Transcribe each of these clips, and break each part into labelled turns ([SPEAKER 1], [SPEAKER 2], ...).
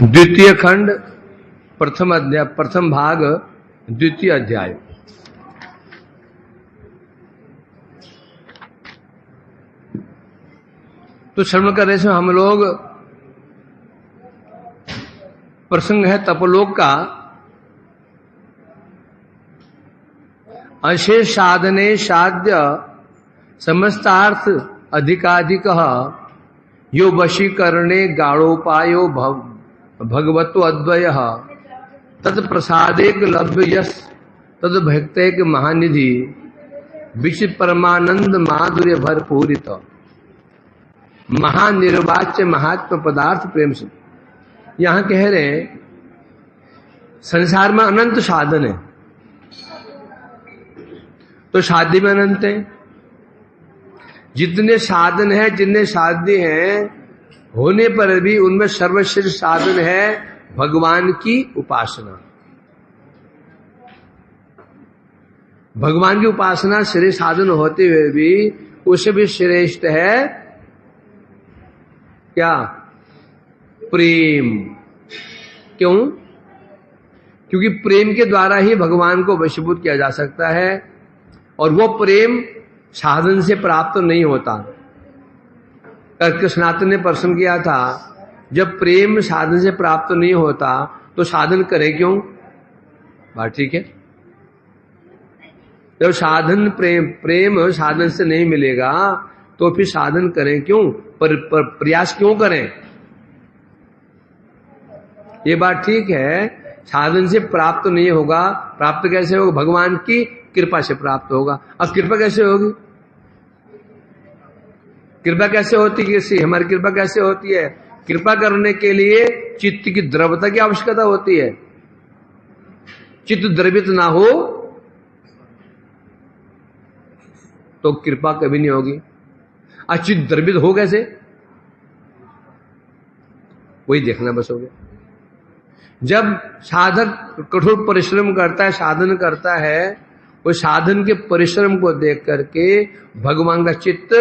[SPEAKER 1] द्वितीय खंड प्रथम भाग द्वितीय अध्याय। तो श्रवण करने से हम लोग प्रसंग है तपोलोक का। अशेष साधने साध्य समस्तार्थ अधिकाधिक यो वशीकरणे गाढ़ोपायो भगवतो अद्वय तत्प्रसादेक लभ्य यश तद भक्तेक महानिधि विचित परमानंद माधुर्य भरपूरित महानिर्वाच्य महात्म पदार्थ प्रेम से। यहां कह रहे हैं संसार में अनंत साधन है, तो शादी में अनंत है। जितने साधन है, जितने साध्य हैं, होने पर भी उनमें सर्वश्रेष्ठ साधन है भगवान की उपासना। भगवान की उपासना श्रेष्ठ साधन होते हुए भी उससे भी श्रेष्ठ है क्या? प्रेम। क्यों? क्योंकि प्रेम के द्वारा ही भगवान को वशीभूत किया जा सकता है, और वो प्रेम साधन से प्राप्त नहीं होता। कृष्णातन ने प्रश्न किया था, जब प्रेम साधन से प्राप्त नहीं होता तो साधन करे क्यों? बात ठीक है। जब साधन प्रेम साधन से नहीं मिलेगा तो फिर साधन करें क्यों? प्रयास क्यों करें? ये बात ठीक है। साधन से प्राप्त नहीं होगा, प्राप्त कैसे होगा? भगवान की कृपा से प्राप्त होगा। अब कृपा कैसे होगी? कृपा कैसे होती है? हमारी कृपा कैसे होती है? कृपा करने के लिए चित्त की द्रवता की आवश्यकता होती है। चित्त द्रवित ना हो तो कृपा कभी नहीं होगी। चित्त द्रवित हो कैसे? वही देखना बस हो गया। जब साधक कठोर परिश्रम करता है, साधन करता है, वो साधन के परिश्रम को देख करके भगवान का चित्त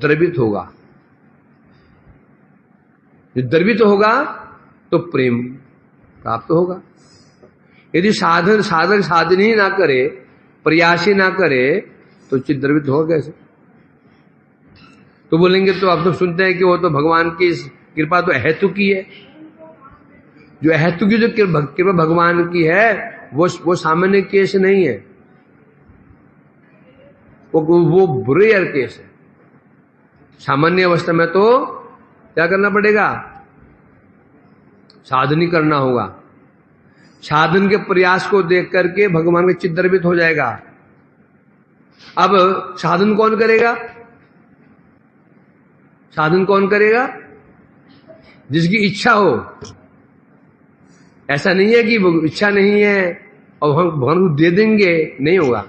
[SPEAKER 1] द्रवित होगा। जो द्रवित होगा तो प्रेम प्राप्त होगा। यदि साधक साधन ही ना करे, प्रयास ही ना करे, तो चित्त द्रवित होगा कैसे? तो बोलेंगे तो आप तो सुनते हैं कि वो तो भगवान की कृपा तो अहेतु की है। जो अहेतु की जो कृपा भगवान की है वो सामान्य केस नहीं है, वो रेयर केस है। सामान्य अवस्था में तो क्या करना पड़ेगा? साधन ही करना होगा। साधन के प्रयास को देख करके भगवान का चित्त द्रवित हो जाएगा। अब साधन कौन करेगा? साधन कौन करेगा? जिसकी इच्छा हो। ऐसा नहीं है कि इच्छा नहीं है और हम भगवान को दे देंगे, नहीं होगा।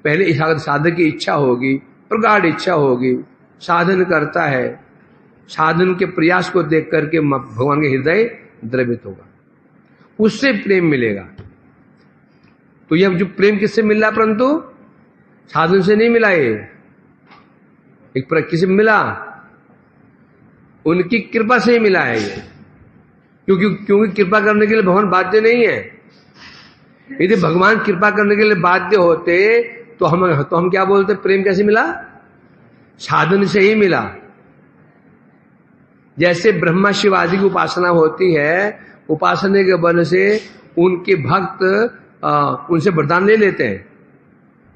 [SPEAKER 1] पहले साधक की इच्छा होगी, प्रगाढ़ इच्छा होगी, साधन करता है, साधन के प्रयास को देख करके भगवान के हृदय द्रवित होगा, उससे प्रेम मिलेगा। तो यह जो प्रेम किससे मिल रहा? परंतु साधन से नहीं मिला। ये एक किससे मिला? उनकी कृपा से ही मिला है ये। क्योंकि कृपा करने के लिए भगवान बाध्य नहीं है। यदि भगवान कृपा करने के लिए बाध्य होते तो हम क्या बोलते? प्रेम कैसे मिला? साधन से ही मिला। जैसे ब्रह्मा शिव आदि की उपासना होती है, उपासना के बल से उनके भक्त उनसे वरदान ले लेते हैं,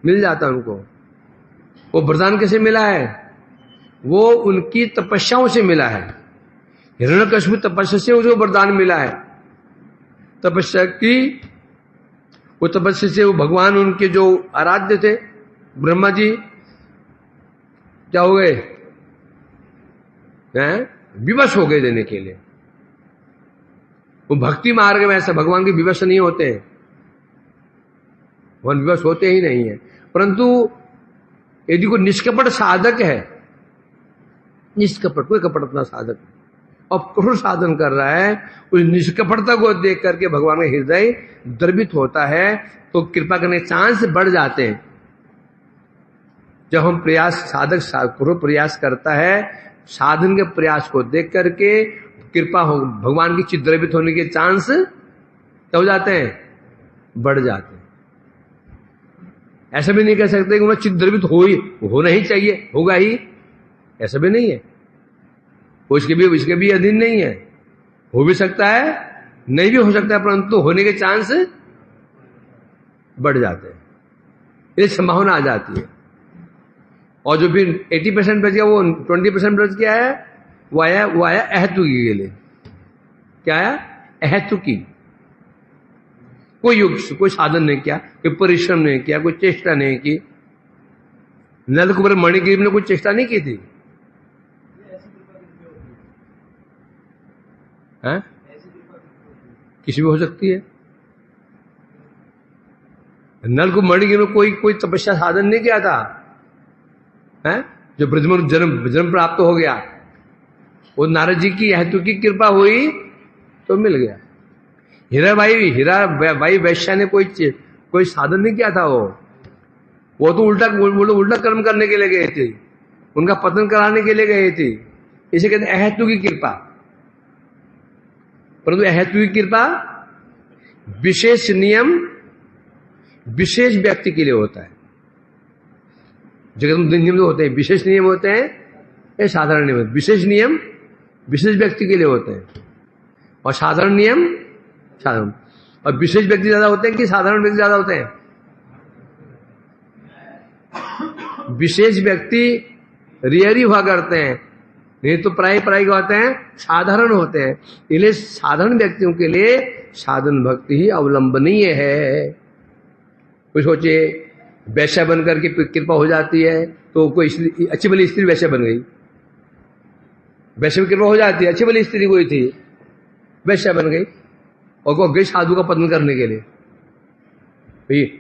[SPEAKER 1] मिल जाता है उनको। वो वरदान कैसे मिला है? वो उनकी तपस्याओं से मिला है। हिरण्यकशिपु तपस्या से उसको वरदान मिला है। तपस्या की, वो तपस्या से वो भगवान उनके जो आराध्य थे ब्रह्मा जी क्या हो गए? विवश हो गए देने के लिए। वो भक्ति मार्ग में ऐसा भगवान के विवश नहीं होते हैं, भगवान विवश होते ही नहीं है। परंतु यदि कोई निष्कपट साधक है, निष्कपट कोई कपटता साधक और कठोर साधन कर रहा है, उस निष्कपटता को देख करके भगवान का हृदय द्रवित होता है, तो कृपा करने के चांस बढ़ जाते हैं। जब हम प्रयास साधक कठोर प्रयास करता है, साधन के प्रयास को देख करके कृपा हो, भगवान की चिद्रवित होने के चांस क्या हो जाते हैं, बढ़ जाते हैं। ऐसा भी नहीं कह सकते कि मैं चिद्रवित होना ही चाहिए, होगा ही, ऐसा भी नहीं है। वो इसके भी अधीन नहीं है, हो भी सकता है, नहीं भी हो सकता है, परंतु होने के चांस बढ़ जाते हैं, ये संभावना आ जाती है। और जो फिर 80% बच गया, वो 20% बच गया है, वो आया अहेतुकी के लिए। क्या आया, अहेतुकी। कोई योग, कोई साधन नहीं किया, कोई परिश्रम नहीं किया, कोई चेष्टा नहीं की। नलकुबर मणिगिरी ने कोई चेष्टा नहीं की थी, है? किसी भी हो सकती है। नलकुबर मणिगिरी में कोई तपस्या साधन नहीं किया था, है? जो ब्रजमन जन्म प्राप्त हो गया, वो नारद जी की हेतु की कृपा हुई तो मिल गया। हीराबाई वैश्या ने कोई साधन नहीं किया था। वो तो उल्टा कर्म करने के लिए गए थे, उनका पतन कराने के लिए गए थे। इसे कहते हैं अहेतु की कृपा। परंतु अहेतु की कृपा विशेष नियम विशेष व्यक्ति के लिए होता है। जगत में नियम होते हैं, विशेष नियम होते हैं, ये साधारण नियम। विशेष नियम विशेष व्यक्ति के लिए होते हैं, और साधारण नियम साधारण। और विशेष व्यक्ति ज्यादा होते हैं कि साधारण व्यक्ति ज्यादा होते हैं? विशेष व्यक्ति रियरी हुआ करते हैं, नहीं तो प्राय क्या होते हैं, साधारण होते हैं। इसलिए साधारण व्यक्तियों के लिए साधन भक्ति ही अवलंबनीय है। कोई सोचे वैश्या बन करके कृपा हो जाती है, तो कोई अच्छी भली स्त्री वैश्या बन गई, वैश्य में कृपा हो जाती है। अच्छी भली स्त्री कोई थी, वैश्या बन गई, और वो गई साधु का पतन करने के लिए।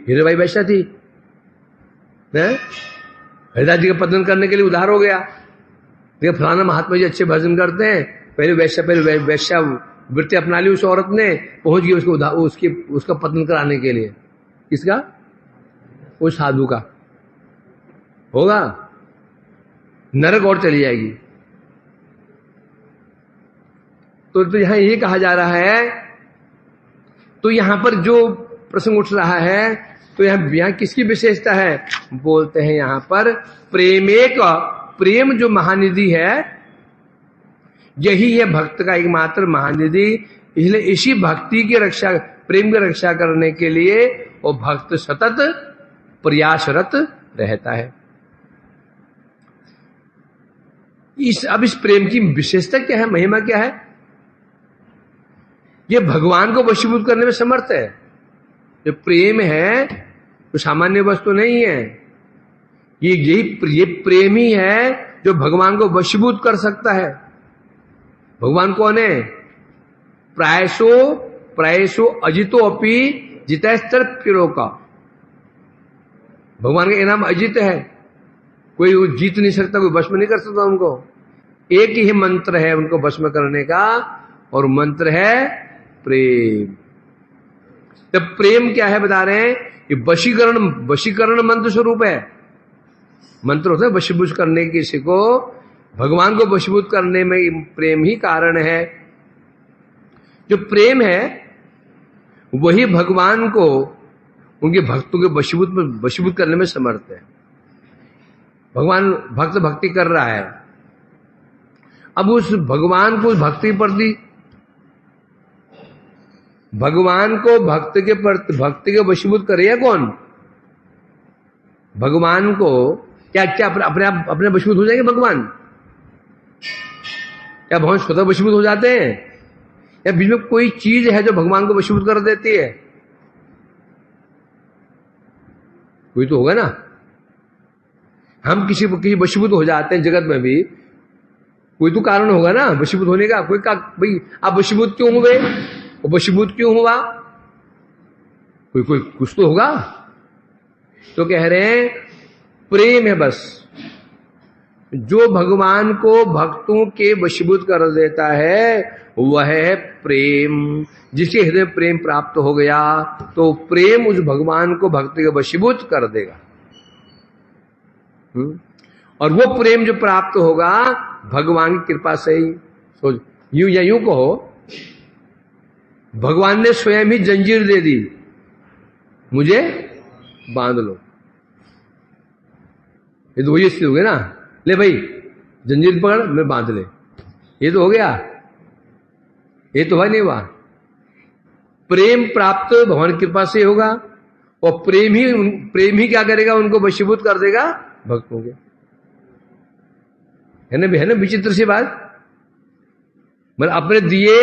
[SPEAKER 1] हीराबाई वैश्या थी, हरिदास जी का पतन करने के लिए उधार हो गया। देखिए फलाना महात्मा जी अच्छे भजन करते हैं, पहले वैश्या वृत्ति अपना ली उस औरत ने, पहुंच गई उसका पतन कराने के लिए। किसका? उस साधु का। होगा, नरक और चली जाएगी। तो यहां ये कहा जा रहा है, तो यहां पर जो प्रसंग उठ रहा है, तो यहां किसकी विशेषता है? बोलते हैं यहां पर प्रेम जो महानिधि है, यही है भक्त का एकमात्र महानिधि। इसलिए इसी भक्ति की रक्षा, प्रेम की रक्षा करने के लिए वो भक्त सतत प्रयासरत रहता है। अब इस प्रेम की विशेषता क्या है, महिमा क्या है? ये भगवान को वशीभूत करने में समर्थ है। जो प्रेम है तो सामान्य वस्तु नहीं है, ये प्रेम ही है जो भगवान को वशीभूत कर सकता है। भगवान कौन है? प्रायसो अजितो अपि जितैस्तर का। भगवान का नाम अजित है, कोई जीत नहीं सकता, कोई वश में नहीं कर सकता उनको। एक ही मंत्र है उनको वश में करने का, और मंत्र है प्रेम। तब प्रेम क्या है बता रहे हैं, ये वशीकरण मंत्र स्वरूप है। मंत्र होता है वशीभूत करने किसी को, भगवान को वशीभूत करने में प्रेम ही कारण है। जो प्रेम है वही भगवान को उनके भक्तों के वशीभूत करने में समर्थ है। भगवान भक्त भक्ति कर रहा है, अब उस भगवान को भक्ति प्रति, भगवान को भक्ति के वशीभूत करेगा कौन? भगवान को क्या अपने वशीभूत हो जाएंगे भगवान? क्या भगवान स्वतः वशीभूत हो जाते हैं, या बीच में कोई चीज है जो भगवान को वशीभूत कर देती है? कोई तो होगा ना। हम किसी वशीभूत हो जाते हैं जगत में भी, कोई तो कारण होगा ना वशीभूत होने का। कोई का भाई आप वशीभूत क्यों हुए, वशीभूत क्यों हुआ? कोई कुछ तो होगा। तो कह रहे हैं प्रेम है बस, जो भगवान को भक्तों के वशीभूत कर देता है वह है प्रेम। जिसके हृदय प्रेम प्राप्त हो गया तो प्रेम उस भगवान को भक्ति के वशीभूत कर देगा। और वो प्रेम जो प्राप्त होगा भगवान की कृपा से ही। यूं या यूं कहो, भगवान ने स्वयं ही जंजीर दे दी, मुझे बांध लो। ये तो वही स्थिति हो गई ना, ले भाई जंजीर पकड़, मैं बांध ले। ये तो हो गया, ये तो भाई नहीं हुआ। प्रेम प्राप्त भगवान की कृपा से होगा, और प्रेम ही क्या करेगा, उनको वशीभूत कर देगा भक्तों के। है ना विचित्र सी बात। मतलब अपने दिए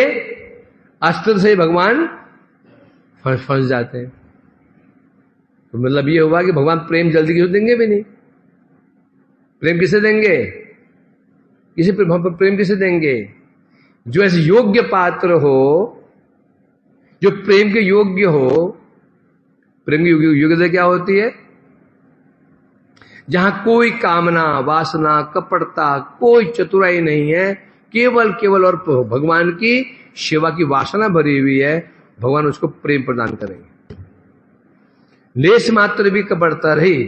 [SPEAKER 1] अस्त्र से भगवान फंस जाते हैं। तो मतलब ये हुआ कि भगवान प्रेम जल्दी किसी देंगे भी नहीं। प्रेम किसे देंगे, प्रेम किसे देंगे? जो ऐसे योग्य पात्र हो, जो प्रेम के योग्य हो। प्रेम की योग्यता क्या होती है? जहां कोई कामना, वासना, कपटता, कोई चतुराई नहीं है, केवल और भगवान की सेवा की वासना भरी हुई है, भगवान उसको प्रेम प्रदान करेंगे। लेश मात्र भी कपटता रही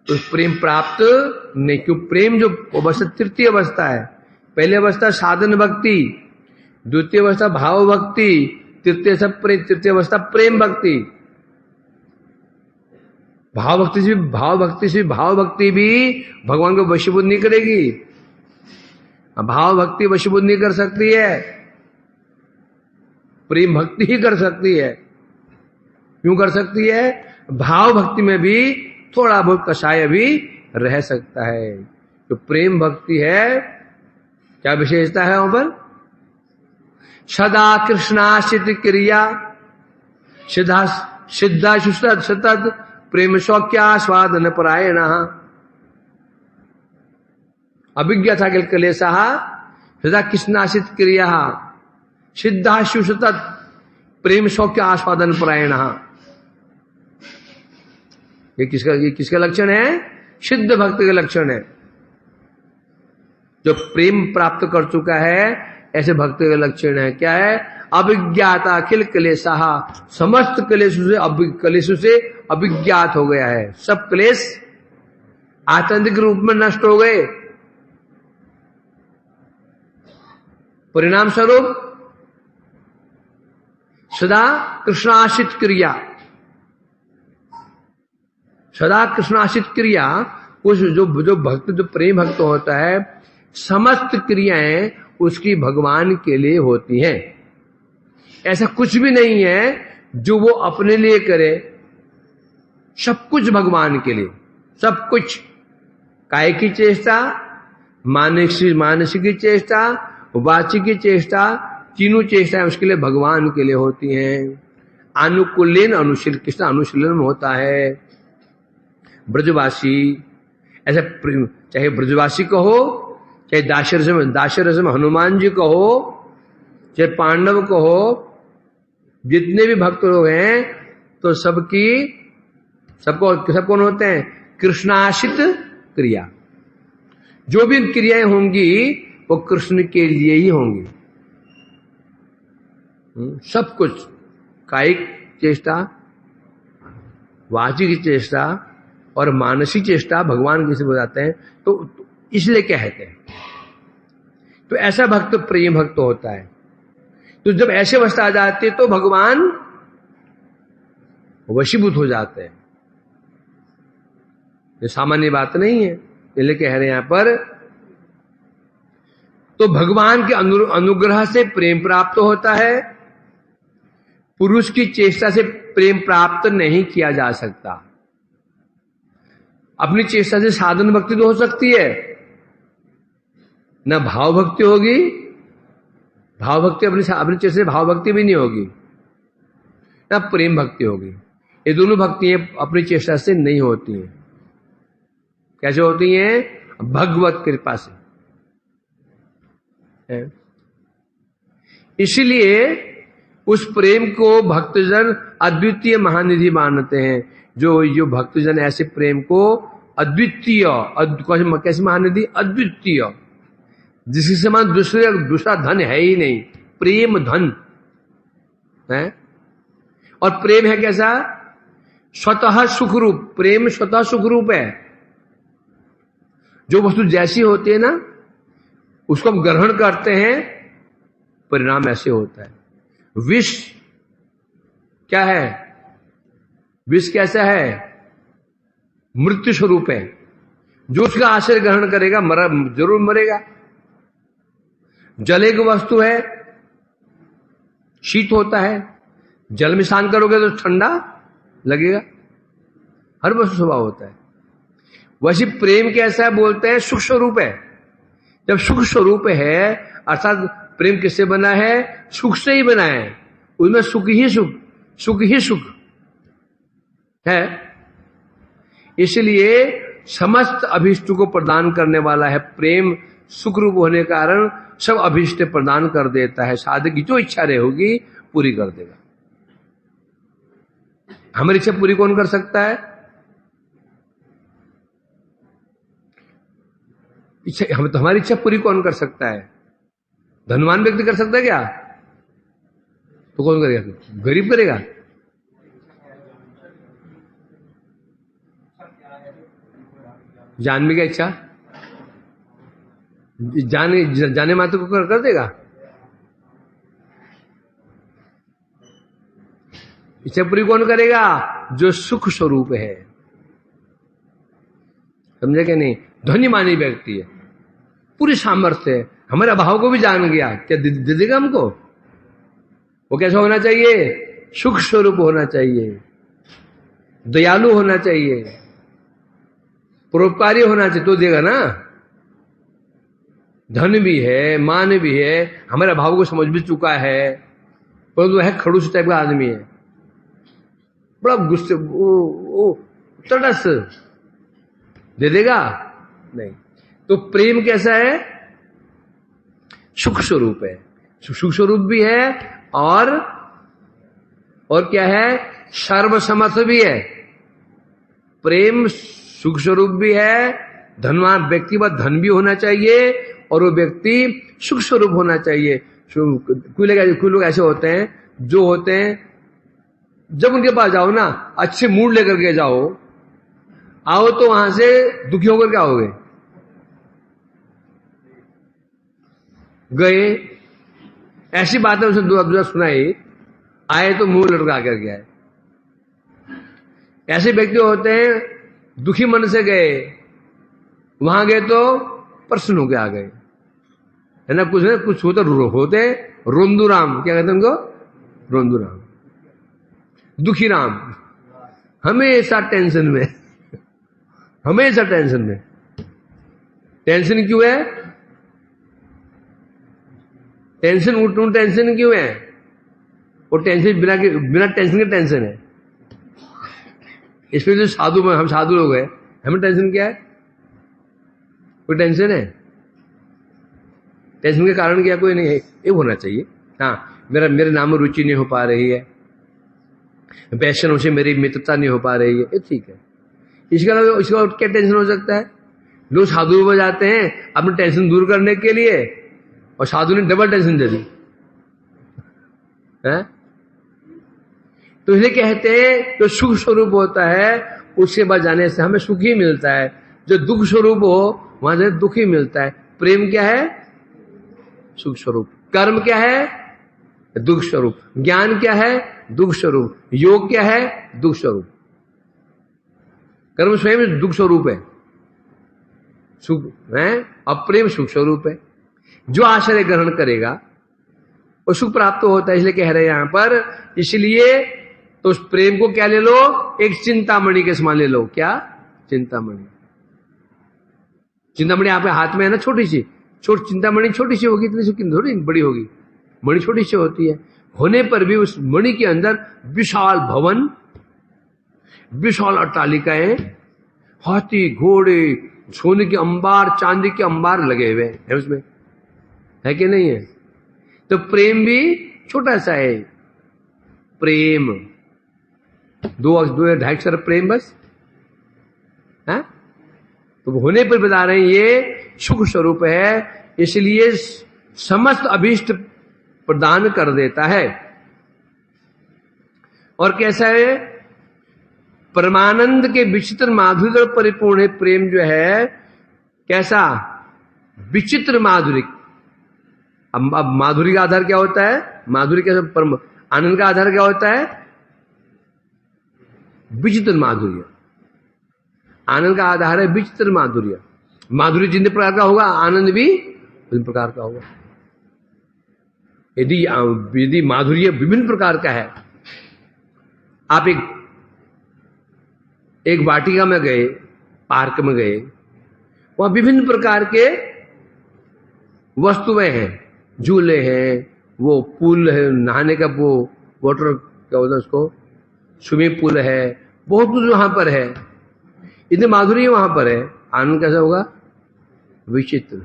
[SPEAKER 1] तो प्रेम प्राप्त नहीं। क्यों? प्रेम जो अवस्था तृतीय अवस्था है, पहली अवस्था साधन भक्ति, द्वितीय अवस्था भाव भक्ति, तृतीय अवस्था प्रेम भक्ति। भाव भक्ति भी भगवान को वशीभूत नहीं करेगी। भाव भक्ति वशीभूत नहीं कर सकती है, प्रेम भक्ति ही कर सकती है। क्यों कर सकती है? भाव भक्ति में भी थोड़ा बहुत कषाय भी रह सकता है। तो प्रेम भक्ति है, क्या विशेषता है वहां पर? सदा कृष्णाश्रित क्रिया, सिद्धा सतत प्रेम सौख्यास्वादन परायण, अभिज्ञा था कलेशा सदा कृष्णाश्रित क्रिया, सिद्धाशु सतत प्रेम सौख्य आस्वादन परायण। ये किसका लक्षण है? सिद्ध भक्त का लक्षण है। जो प्रेम प्राप्त कर चुका है, ऐसे भक्त का लक्षण है। क्या है? अभिज्ञाता अखिल क्लेशा, समस्त क्लेशों से अभिज्ञात हो गया है। सब क्लेश आतंक रूप में नष्ट हो गए। परिणाम स्वरूप सदा कृष्णाश्रित क्रिया, सदा कृष्णाश्रित क्रिया, उस जो भक्त, जो प्रेम भक्त होता है, समस्त क्रियाएं उसकी भगवान के लिए होती हैं। ऐसा कुछ भी नहीं है जो वो अपने लिए करे, सब कुछ भगवान के लिए, सब कुछ। काय की चेष्टा, मानसिक चेष्टा, वाचिक की चेष्टा, तीनों चेष्टाएं उसके लिए भगवान के लिए होती हैं। अनुकूलन अनुशील, कृष्ण अनुशीलन में होता है। ब्रजवासी, ऐसे चाहे ब्रजवासी कहो, चाहे दाशरस में हनुमान जी कहो, चाहे पांडव कहो, जितने भी भक्त लोग हैं, तो सब कौन होते हैं? कृष्णाश्रित क्रिया। जो भी क्रियाएं होंगी वो कृष्ण के लिए ही होंगी। सब कुछ, कायिक चेष्टा, वाचिक चेष्टा और मानसिक चेष्टा भगवान किसे बताते हैं? तो इसलिए कहते हैं। तो ऐसा भक्त प्रेम भक्त होता है। तो जब ऐसे अवस्था आ जाती है तो भगवान वशीभूत हो जाते हैं। ये सामान्य बात नहीं है, इसलिए कह रहे हैं यहां पर। तो भगवान के अनुग्रह से प्रेम प्राप्त होता है। पुरुष की चेष्टा से प्रेम प्राप्त नहीं किया जा सकता। अपनी चेष्टा से साधन भक्ति तो हो सकती है, ना भाव भक्ति होगी। भाव भक्ति अपनी चेष्टा से भाव भक्ति भी नहीं होगी, ना प्रेम भक्ति होगी। ये दोनों भक्तियां अपनी चेष्टा से नहीं होती हैं। कैसे होती हैं? भगवत कृपा से। इसलिए उस प्रेम को भक्तजन अद्वितीय महानिधि मानते हैं। जो भक्तजन ऐसे प्रेम को अद्वितीय, कैसे महानिधि? अद्वितीय, जिसके समान दूसरा धन है ही नहीं। प्रेम धन है। और प्रेम है कैसा? स्वतः सुखरूप। प्रेम स्वतः सुखरूप है। जो वस्तु जैसी होती है ना, उसको हम ग्रहण करते हैं, परिणाम ऐसे होता है। विष क्या है? विष कैसा है? मृत्यु स्वरूप है। जो उसका आश्रय ग्रहण करेगा जरूर मरेगा। जल एक वस्तु है, शीत होता है, जल में स्नान करोगे तो ठंडा लगेगा, हर वस्तु स्वभाव होता है। वैसे प्रेम कैसा है? बोलते हैं सुख स्वरूप है। जब सुख स्वरूप है, अर्थात प्रेम किससे बना है? सुख से ही बना है। उसमें सुख ही सुख, सुख ही सुख है। इसलिए समस्त अभीष्ट को प्रदान करने वाला है प्रेम। सुख रूप होने के कारण सब अभीष्ट प्रदान कर देता है। साधक की जो इच्छा रहे होगी पूरी कर देगा। हमारी इच्छा पूरी कौन कर सकता है? इच्छा, हम तो हमारी इच्छा पूरी कौन कर सकता है? धनवान व्यक्ति कर सकता है क्या? तो कौन करेगा? गरीब करेगा? जानने की इच्छा जाने मात्र को कर देगा? इच्छा पूरी कौन करेगा? जो सुख स्वरूप है। समझे कि नहीं? धन्यमानी व्यक्ति है, पूरी सामर्थ्य है, हमारे अभाव को भी जान गया, क्या दे देगा हमको? वो कैसा होना चाहिए? सुख स्वरूप होना चाहिए, दयालु होना चाहिए, परोपकारी होना चाहिए, तो देगा ना। धन भी है, मान भी है, हमारे अभाव को समझ भी चुका है, परंतु वह खड़ूस टाइप का आदमी है, बड़ा गुस्से, तटस्थ, दे देगा नहीं। तो प्रेम कैसा है? सुख स्वरूप है, सुख स्वरूप भी है और क्या है? सर्वसमर्थ भी है। प्रेम सुख स्वरूप भी है, धनवान व्यक्ति पर धन भी होना चाहिए और वो व्यक्ति सुख स्वरूप होना चाहिए। कुछ लोग ऐसे होते हैं जो होते हैं, जब उनके पास जाओ ना, अच्छे मूड लेकर के जाओ, आओ तो वहां से दुखी होकर क्या होगे? गए, ऐसी बातें उसे दूसरा सुनाई, आए तो मुंह लटका कर गया। ऐसे व्यक्ति होते हैं दुखी मन से गए, वहां गए तो प्रसन्न होकर आ गए, है ना। कुछ होते रोंदू राम, क्या कहते हैं उनको? रोंदू राम, दुखी राम, हमेशा टेंशन में, हमेशा टेंशन में। टेंशन क्यों है? टेंशन क्यों है? वो टेंशन बिना टेंशन के टेंशन है। इसमें जो साधु में हम साधु लोग हैं, हमें टेंशन क्या है? कोई टेंशन है? टेंशन के कारण क्या? कोई नहीं है। ये होना चाहिए, हाँ मेरे नाम में रुचि नहीं हो पा रही है, वैष्णव से मेरी मित्रता नहीं हो पा रही है, ये ठीक है। इसका क्या टेंशन हो सकता है? लोग साधु में जाते हैं अपनी टेंशन दूर करने के लिए, और साधु ने डबल टेंशन दे दी है? तो इसलिए कहते हैं जो सुख स्वरूप होता है उसके बाद जाने से हमें सुख ही मिलता है, जो दुख स्वरूप हो वहां से दुख ही मिलता है। प्रेम क्या है? सुख स्वरूप। कर्म क्या है? दुख स्वरूप। ज्ञान क्या है? दुख स्वरूप। योग क्या है? दुख स्वरूप। कर्म स्वयं दुख स्वरूप है, सुख है, और प्रेम सुख स्वरूप है। जो आश्रय ग्रहण करेगा वो सुख प्राप्त होता है, इसलिए कह रहे हैं यहां पर। इसलिए तो उस प्रेम को क्या ले लो? एक चिंतामणि के समान ले लो। क्या? चिंतामणि। चिंतामणि आपके हाथ में है ना, छोटी सी, चिंतामणि छोटी सी होगी, इतनी सी थोड़ी बड़ी होगी, मणि छोटी सी होती है। होने पर भी उस मणि के अंदर विशाल भवन, विशाल अट्टालिकाएं, हाथी घोड़े, सोने के अंबार, चांदी के अंबार लगे हुए हैं उसमें, है कि नहीं है? तो प्रेम भी छोटा सा है। प्रेम दो 2.5 अक्षर प्रेम बस है। तो होने पर बता रहे हैं ये सुख स्वरूप है, इसलिए समस्त अभीष्ट प्रदान कर देता है। और कैसा है? परमानंद के विचित्र माधुर्य परिपूर्ण है प्रेम जो है। कैसा? विचित्र माधुरी। अब माधुरी का आधार क्या होता है? माधुरी का परम आनंद का आधार क्या होता है? विचित्र माधुर्य। आनंद का आधार है विचित्र माधुर्य। माधुर्य जितने प्रकार का होगा, आनंद भी विभिन्न प्रकार का होगा। यदि माधुर्य विभिन्न प्रकार का है, आप एक वाटिका में गए, पार्क में गए, वहां विभिन्न प्रकार के वस्तुएं हैं, झूले हैं, वो पूल है नहाने का, वो वाटर क्या होता है उसको, स्विमिंग पूल है, बहुत कुछ वहां पर है, इतने माधुर्य वहां पर है, आनंद कैसा होगा? विचित्र।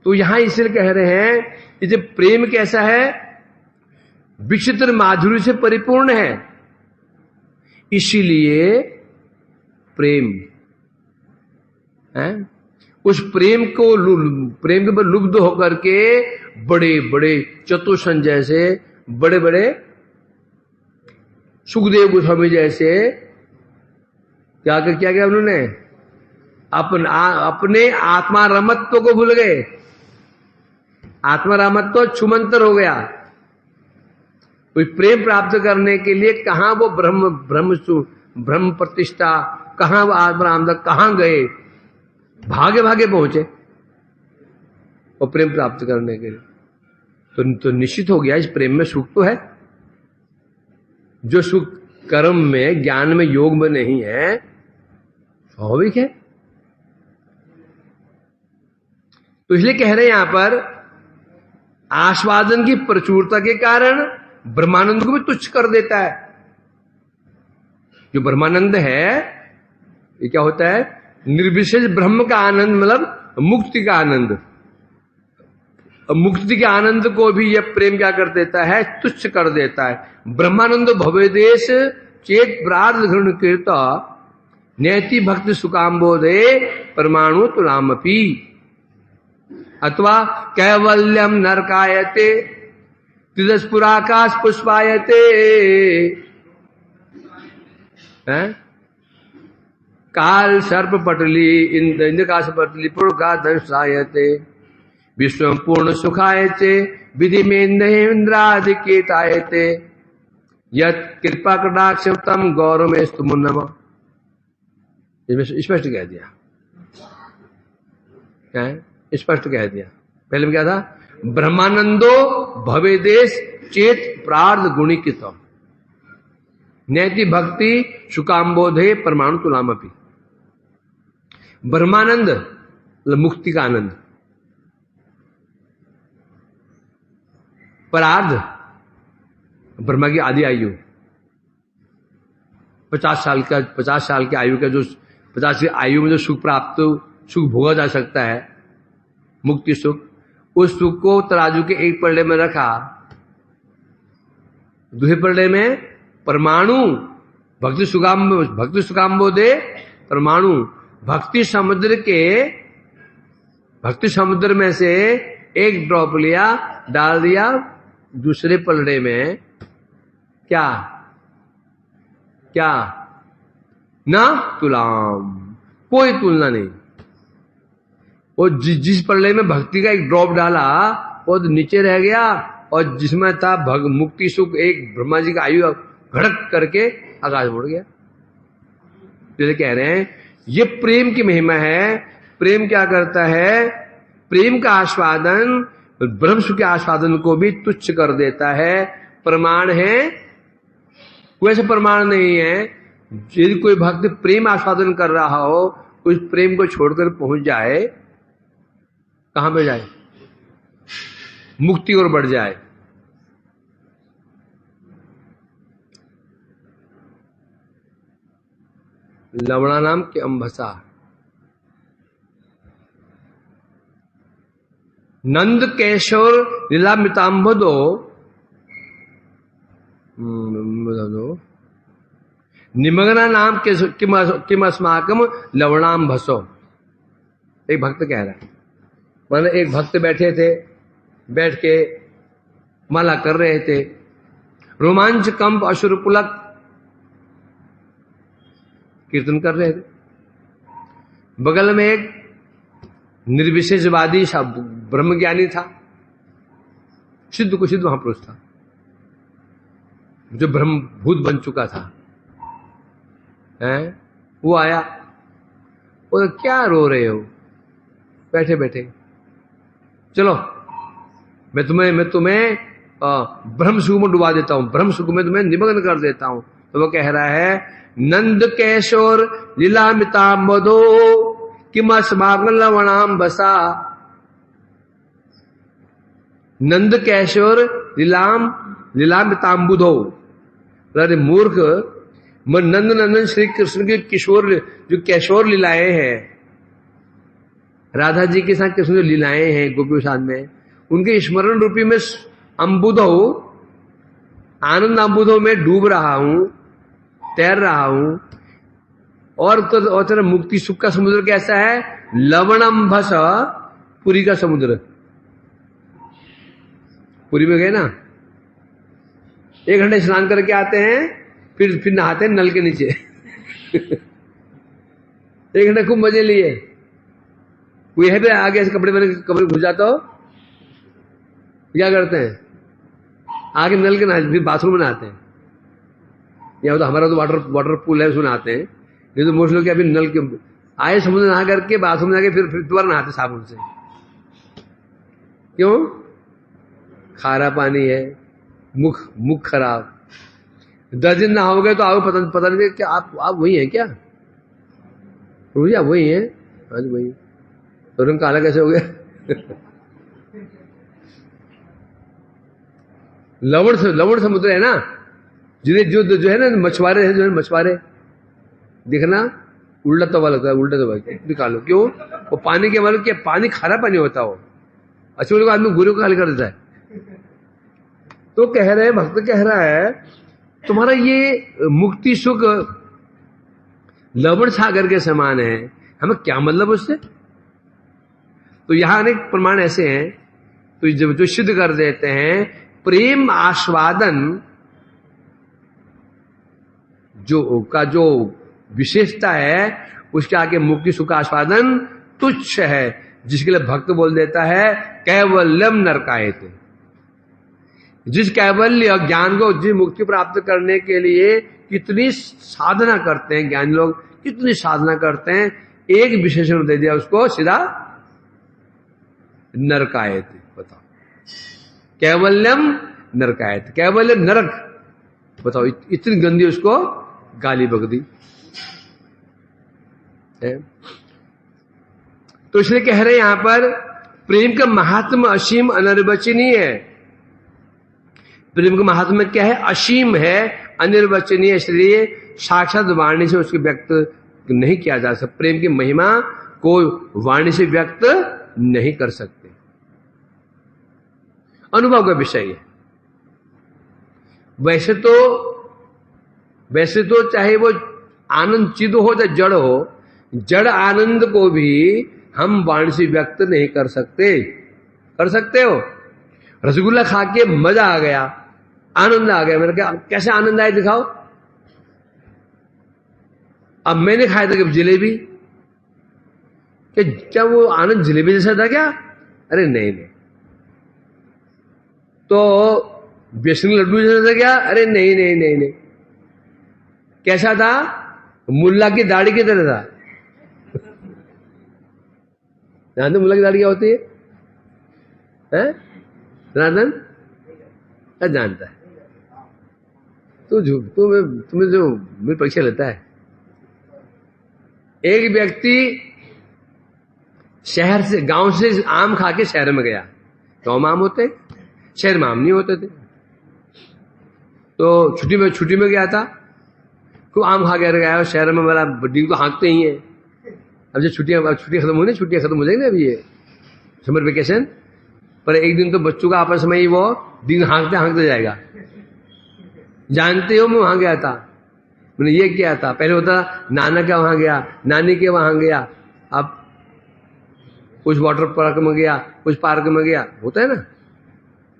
[SPEAKER 1] तो यहां इसलिए कह रहे हैं इसे प्रेम कैसा है? विचित्र माधुर्य से परिपूर्ण है। इसीलिए प्रेम है, उस प्रेम के ऊपर लुब्ध होकर के बड़े बड़े चतुर्सन जैसे, बड़े बड़े सुखदेव गोस्वामी जैसे क्या किया उन्होंने? अपने आत्मा रमत्व को भूल गए। आत्मा रमत्व छुमंतर हो गया। कोई प्रेम प्राप्त करने के लिए कहां वो ब्रह्म प्रतिष्ठा, कहां वो आत्मा कहां गए, भागे भागे पहुंचे और प्रेम प्राप्त करने के लिए। तो निश्चित हो गया इस प्रेम में सुख तो है। जो सुख कर्म में, ज्ञान में, योग में नहीं है, स्वाभाविक है। तो इसलिए कह रहे हैं यहां पर आस्वादन की प्रचुरता के कारण ब्रह्मानंद को भी तुच्छ कर देता है। जो ब्रह्मानंद है ये क्या होता है? निर्विशेष ब्रह्म का आनंद, मतलब मुक्ति का आनंद। मुक्ति के आनंद को भी यह प्रेम क्या कर देता है? तुच्छ कर देता है। ब्रह्मानंद भवेदेश चेत प्रार्थ घृण कीर्त नैति भक्ति सुकाम्बोधे परमाणु तुलामपि अथवा कैवल्यम नरकायते त्रिदस्पुराकाश पुष्पायते काल सर्प पटली इंद्रकाश पटली पुरका दंशायते विश्व पूर्ण सुखायते विधि में इंद्रादिकेतायते यत कृपा कटाक्षम गौरव में स्तुमुन्नम। इसमें स्पष्ट कह दिया, क्या है? स्पष्ट कह दिया। पहले में क्या था? ब्रह्मानंदो भवेदेश चेत प्रार्थ गुणिकित नैति भक्ति सुकाम्बोधे परमाणु तुलामपि। ब्रह्मानंद मुक्ति का आनंद, परार्ध ब्रह्मा की आदि आयु 50 साल की आयु का, जो 50 की आयु में जो सुख प्राप्त, सुख भोगा जा सकता है, मुक्ति सुख, उस सुख को तराजू के एक पल्ले में रखा, दूसरे पल्ले में परमाणु भक्ति सुकाम्बोधे परमाणु, भक्ति समुद्र में से एक ड्रॉप लिया, डाल दिया दूसरे पलड़े में, क्या ना तुलाम, कोई तुलना नहीं। वो जिस पलड़े में भक्ति का एक ड्रॉप डाला वो तो नीचे रह गया, और जिसमें था मुक्ति सुख, एक ब्रह्मा जी का आयु घड़क करके आकाश उड़ गया। जैसे कह रहे हैं ये प्रेम की महिमा है। प्रेम क्या करता है? प्रेम का आस्वादन ब्रह्म सुख के आस्वादन को भी तुच्छ कर देता है। प्रमाण है, कोई ऐसा प्रमाण नहीं है। यदि कोई भक्त प्रेम आस्वादन कर रहा हो, उस प्रेम को छोड़कर पहुंच जाए, कहां पे जाए? मुक्ति ओर बढ़ जाए। लवणा नाम के अंबसा नंद केशोर लीलामितांबदो निमग्ना नाम किम अस्माकम लवणाम भसो। एक भक्त कह रहा है, माने एक भक्त बैठे थे, बैठ के माला कर रहे थे, रोमांच कंप अशुर पुलक कीर्तन कर रहे थे। बगल में एक निर्विशेषवादी ब्रह्मज्ञानी था, सिद्ध को सिद्ध महापुरुष था, जो ब्रह्मभूत बन चुका था, हैं? वो आया, वो क्या रो रहे हो बैठे बैठे, चलो मैं तुम्हें ब्रह्म सुख में डुबा देता हूं, ब्रह्म सुख में तुम्हें निमग्न कर देता हूं। तो वो कह रहा है, नंद कैशोर लीलामितांबदो किमस्माकं लवणाम बसा। नंद कैशोर लीलामितांबुधो, अरे मूर्ख, नंद नंदन श्री कृष्ण के किशोर जो कैशोर लीलाएं हैं, राधा जी के साथ कृष्ण जो लीलाएं हैं गोपी साथ में, उनके स्मरण रूपी में अम्बुधो, आनंद अम्बुधो में डूब रहा हूं, तैर रहा हूं। और तेरा मुक्ति सुख का समुद्र कैसा है? लवणम भस, पुरी का समुद्र। पुरी में गए ना, 1 घंटे स्नान करके आते हैं, फिर नहाते हैं नल के नीचे 1 घंटे खूब मजे लिए। कोई है भी आगे ऐसे कपड़े में कपड़े घुस जाता हो, क्या करते हैं? आगे नल के फिर बाथरूम में नहाते हैं, या तो हमारा तो वाटर पूल है उसमें नहाते हैं, नहीं तो मोस्ट लोग अभी नल के आए समुद्र नहा करके बाथरूम में जाके फिर दोबारा नहाते साबुन से। क्यों? खारा पानी है, मुख खराब। 10 दिन नहाओगे तो आपको पता नहीं क्या आप वही हैं क्या? आप वही हैं? आज वही तो रंग काला कैसे हो गया? लवण समुद्र है ना, जिन्हें जो है ना मछुआरे हैं, जो है मछुआरे, देखना उल्टा तवा लगता है, उल्टा तवा निकालो। क्यों? वो पानी के मालूम क्या, पानी खारा पानी होता हो, अच्छे लोग आदमी गुरु को खाली कर देता है। तो कह रहे भक्त कह रहा है, तुम्हारा ये मुक्ति सुख लवण सागर के समान है, हमें क्या मतलब उससे? तो यहां अनेक प्रमाण ऐसे हैं तो जो सिद्ध कर देते हैं, प्रेम आस्वादन जो विशेषता है, उसके आगे मुक्ति सुख आस्वादन तुच्छ है, जिसके लिए भक्त बोल देता है कैवल्यम नरकायते। जिस कैवल्य ज्ञान को, जिस मुक्ति प्राप्त करने के लिए कितनी साधना करते हैं ज्ञानी लोग, कितनी साधना करते हैं, एक विशेषण दे दिया उसको, सीधा नरकायते। बताओ, कैवल्यम नरकायते, कैवल्यम नरक। बताओ, इतनी गंदी उसको गाली बक दी है। तो इसलिए कह रहे हैं यहां पर, प्रेम का महात्मा असीम अनिर्वचनीय है। प्रेम का महात्मा क्या है? असीम है, अनिर्वचनीय, इसलिए साक्षात वाणी से उसके व्यक्त नहीं किया जा सकता। प्रेम की महिमा को वाणी से व्यक्त नहीं कर सकते, अनुभव का विषय है। वैसे तो चाहे वो आनंद चिद हो या जड़ हो, जड़ आनंद को भी हम वाणी से व्यक्त नहीं कर सकते। कर सकते हो? रसगुल्ला खा के मजा आ गया, आनंद आ गया, मैंने कहा कैसे आनंद आया दिखाओ। अब मैंने खाया था जलेबी, क्या वो आनंद जलेबी जैसा था क्या? अरे नहीं। तो बेसन लड्डू जैसा था क्या? अरे नहीं। कैसा था? मुल्ला की दाढ़ी की तरह था। जानते मुल्ला की दाढ़ी क्या होती है? जनार्दन क्या जानता है? तुम्हें जो मेरी परीक्षा लेता है। एक व्यक्ति शहर से, गांव से आम खा के शहर में गया। गांव में आम होते, शहर में आम नहीं होते थे। तो छुट्टी में गया था, खूब आम खा के गया। शहर में वाला बड्डी तो हाँकते ही है। अब जब छुट्टियां खत्म होने, छुट्टियां खत्म हो जाएंगी अभी, ये समर वेकेशन पर एक दिन तो बच्चों का आपस में ही वो दिन हाँकते जाएगा। जानते हो, मैं वहां गया था, मैंने ये किया था। पहले होता नाना का वहां गया, नानी के वहां गया, अब कुछ वाटर पार्क में गया, कुछ पार्क में गया, होता है ना।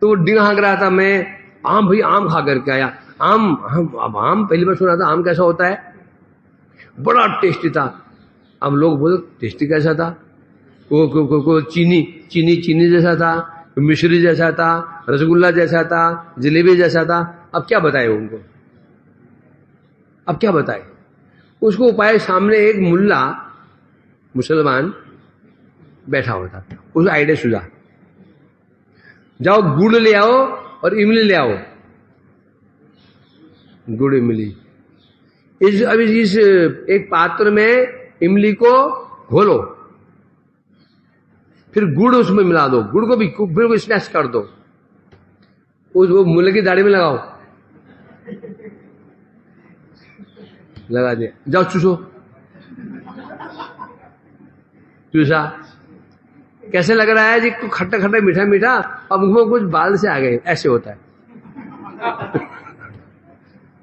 [SPEAKER 1] तो वो डिंग हाँक रहा था, मैं आम खा करके आया। आम पहली बार सुना था, आम कैसा होता है, बड़ा टेस्टी था। अब लोग बोले टेस्टी कैसा था? को चीनी जैसा था, मिश्री जैसा था, रसगुल्ला जैसा था, जलेबी जैसा था। अब क्या बताए उनको, अब क्या बताए उसको? उपाय सामने एक मुल्ला मुसलमान बैठा होता, उस आइडिया सुझा, जाओ गुड़ ले आओ और इमली ले आओ। गुड़ इमली, अभी इस एक पात्र में इमली को घोलो, फिर गुड़ उसमें मिला दो, गुड़ को भी बिल्कुल स्मैश कर दो, उस वो मुल्ले की दाढ़ी में लगाओ, लगा दिया, जाओ चूसो। चूसा, कैसे लग रहा है जी? खट्टा खट्टा मीठा मीठा, अब मुख में कुछ बाल से आ गए, ऐसे होता है।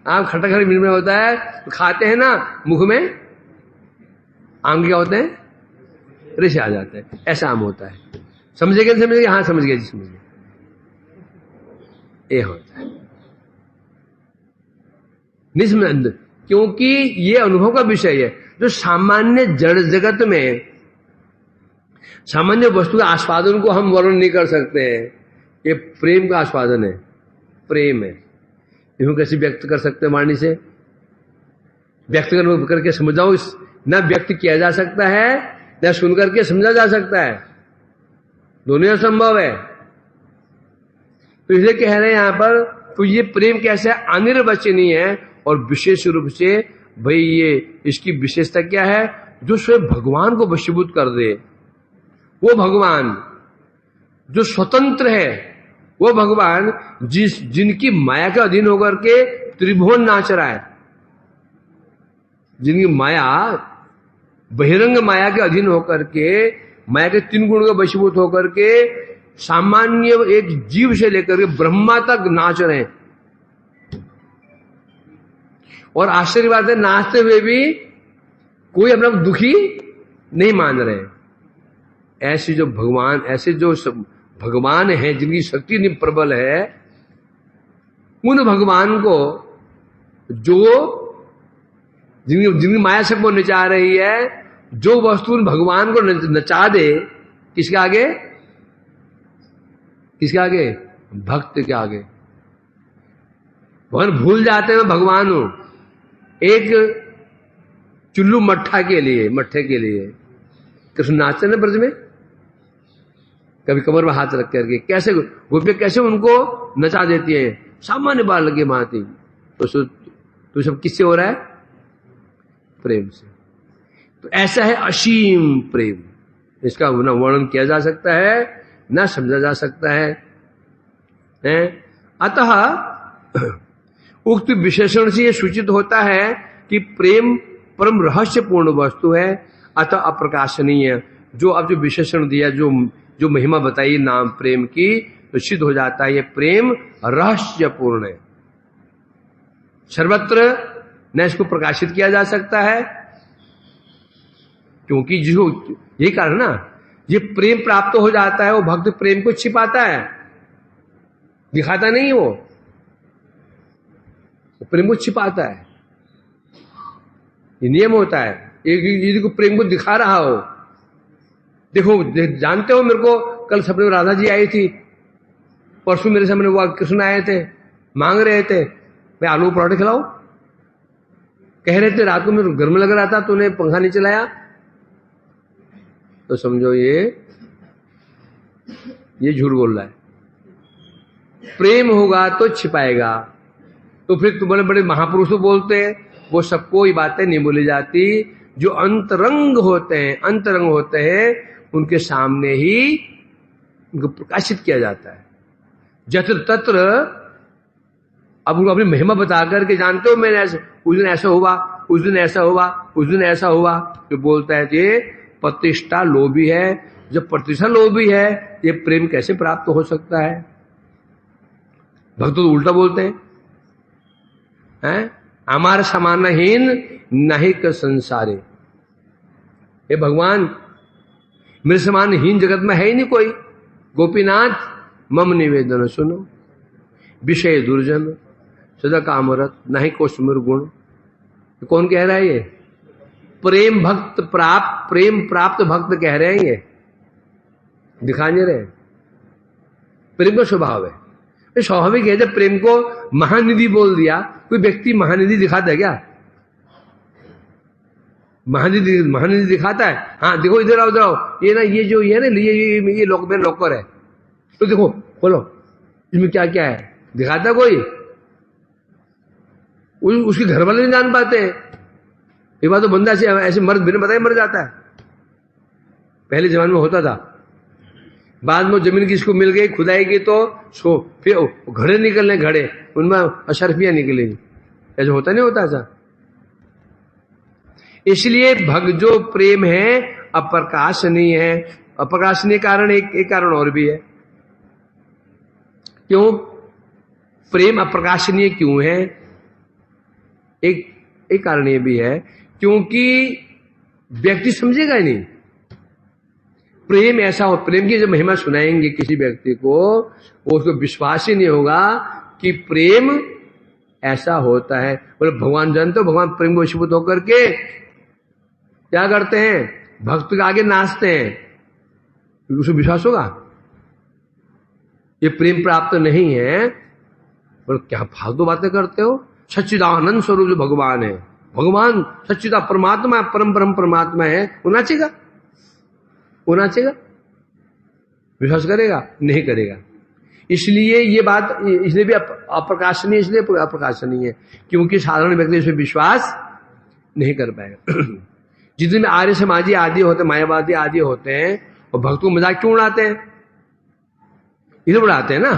[SPEAKER 1] आम खट्टा खट्टा मीठा होता है, तो खाते हैं ना, मुख में आम क्या होते हैं? रेशे आ जाते हैं, ऐसा आम होता है। समझे क्या? समझे? हाँ समझ गया जी, समझ गया। ये होता है निस्मंद, क्योंकि ये अनुभव का विषय है। जो सामान्य जड़ जगत में सामान्य वस्तु के आस्वादन को हम वर्णन नहीं कर सकते हैं। ये प्रेम का आस्वादन है, प्रेम है। इसको कैसे व्यक्त कर सकते हैं? वाणी से व्यक्त करके समझाओ, न व्यक्त किया जा सकता है न सुन करके समझा जा सकता है, दोनों असंभव है। तो इसलिए कह रहे हैं यहां पर, तो ये प्रेम कैसे अनिर्वचनीय है और विशेष रूप से भाई ये इसकी विशेषता क्या है? जो स्वयं भगवान को वशीभूत कर दे, वो भगवान जो स्वतंत्र है, वो भगवान जिनकी माया के अधीन होकर के त्रिभुवन नाच रहा है, जिनकी माया बहिरंग माया के अधीन होकर के, माया के 3 गुण के वशीभूत होकर के सामान्य एक जीव से लेकर के ब्रह्मा तक नाच रहे हैं। और आश्चर्य बात है, नाचते हुए भी कोई अपना दुखी नहीं मान रहे हैं। ऐसे जो भगवान, ऐसे जो भगवान हैं जिनकी शक्ति प्रबल है, उन भगवान को जो जिनकी माया सबको नचा रही है, जो वस्तु उन भगवान को नचा दे, किसके आगे? किसके आगे? भक्त के आगे। भगवान भूल जाते हैं भगवान हूं। एक चुल्लू मट्ठा के लिए, मट्ठे के लिए कृष्ण नाचते ना ब्रज में, कभी कमर में हाथ रख करके, कैसे गोपियां कैसे उनको नचा देती है, सामान्य बाल लगे भांति। तो सब किससे हो रहा है? प्रेम से। तो ऐसा है असीम प्रेम, इसका न वर्णन किया जा सकता है न समझा जा सकता है। अतः उक्त विशेषण से यह सूचित होता है कि प्रेम परम रहस्यपूर्ण वस्तु है, अतः अप्रकाशनीय। जो अब जो विशेषण दिया, जो महिमा बताई नाम प्रेम की, तो सिद्ध हो जाता है ये प्रेम रहस्यपूर्ण है, सर्वत्र न इसको प्रकाशित किया जा सकता है। क्योंकि जिसको ये कारण ना, ये प्रेम प्राप्त हो जाता है, वो भक्त प्रेम को छिपाता है, दिखाता नहीं, वो प्रेम को छिपाता है। ये नियम होता है। यदि को प्रेम को दिखा रहा हो, देखो जानते हो, मेरे को कल सपने में राधा जी आई थी, परसों मेरे सामने वो कृष्ण आए थे, मांग रहे थे मैं आलू पराठे खिलाओ, कह रहे थे रात को मेरे घर में लग रहा था, तूने पंखा नहीं चलाया। तो समझो ये झूठ बोल रहा है। प्रेम होगा तो छिपाएगा। तो फिर तो बड़े बड़े महापुरुष बोलते हैं, वो सब कोई बातें नहीं बोली जाती। जो अंतरंग होते हैं उनके सामने ही उनको प्रकाशित किया जाता है। जत्र तत्र अब उनको अपनी महिमा बता करके, जानते हो मैंने उस दिन ऐसा हुआ, उस दिन ऐसा हुआ, उस दिन ऐसा हुआ, जो बोलता है ये प्रतिष्ठा लोभी है। जब प्रतिष्ठा लोभी है, ये प्रेम कैसे प्राप्त हो सकता है? भक्त तो उल्टा बोलते हैं, हमारे समानहीन नहीं का संसारे। हे भगवान, मेरे समान हीन जगत में है ही नहीं कोई। गोपीनाथ मम निवेदन सुनो, विषय दुर्जन सदा कामरत नहीं को सुमिर गुण। कौन कह रहा है ये? प्रेम प्राप्त भक्त कह रहे हैं ये। दिखा नहीं रहे। प्रेम का स्वभाव है, स्वाभाविक है। जब प्रेम को महानिधि बोल दिया, कोई व्यक्ति महानिधि दिखाता है क्या? महानिधि दिखाता है? हाँ देखो इधर आओ इधर आओ, ये ना ये जो ये ना ये लोग मेरे लॉकर है, तो देखो बोलो इसमें क्या क्या है, दिखाता कोई? उसके घर वाले नहीं जान पाते। एक बार तो बंदा ऐसे मर बिना बताए मर जाता है। पहले जमाने में होता था। बाद में जमीन किसको मिल गई, खुदाई की, तो फिर घड़े निकलने, घड़े उनमें अशरफियां निकलेगी। ऐसा होता नहीं होता ऐसा। इसलिए जो प्रेम है अप्रकाशनीय है। अप्रकाशनीय कारण एक कारण और भी है। क्यों प्रेम अप्रकाशनीय क्यों है? एक कारण ये भी है क्योंकि व्यक्ति समझेगा ही नहीं। प्रेम ऐसा हो, प्रेम की जब महिमा सुनाएंगे किसी व्यक्ति को, वो उसको विश्वास ही नहीं होगा कि प्रेम ऐसा होता है। बोले भगवान जानते हो, भगवान प्रेम को वशीभूत होकर के क्या करते हैं? भक्त के आगे नाचते हैं। उसको विश्वास होगा ये प्रेम प्राप्त नहीं है? बोले क्या फालतू बातें करते हो? सच्चिदानंद स्वरूप जो भगवान है, भगवान सच्चिदा परमात्मा, परम परम परमात्मा है, वो नाचेगा? वो नाचेगा? विश्वास करेगा? नहीं करेगा। इसलिए ये बात इसलिए भी अप्रकाशनीय, इसलिए अप्रकाशनीय है क्योंकि साधारण व्यक्ति इसमें विश्वास नहीं कर पाएगा। जितने आर्य समाजी आदि होते, मायावादी आदि होते हैं, और भक्त को मजाक क्यों उड़ाते हैं? इधर उड़ाते हैं ना।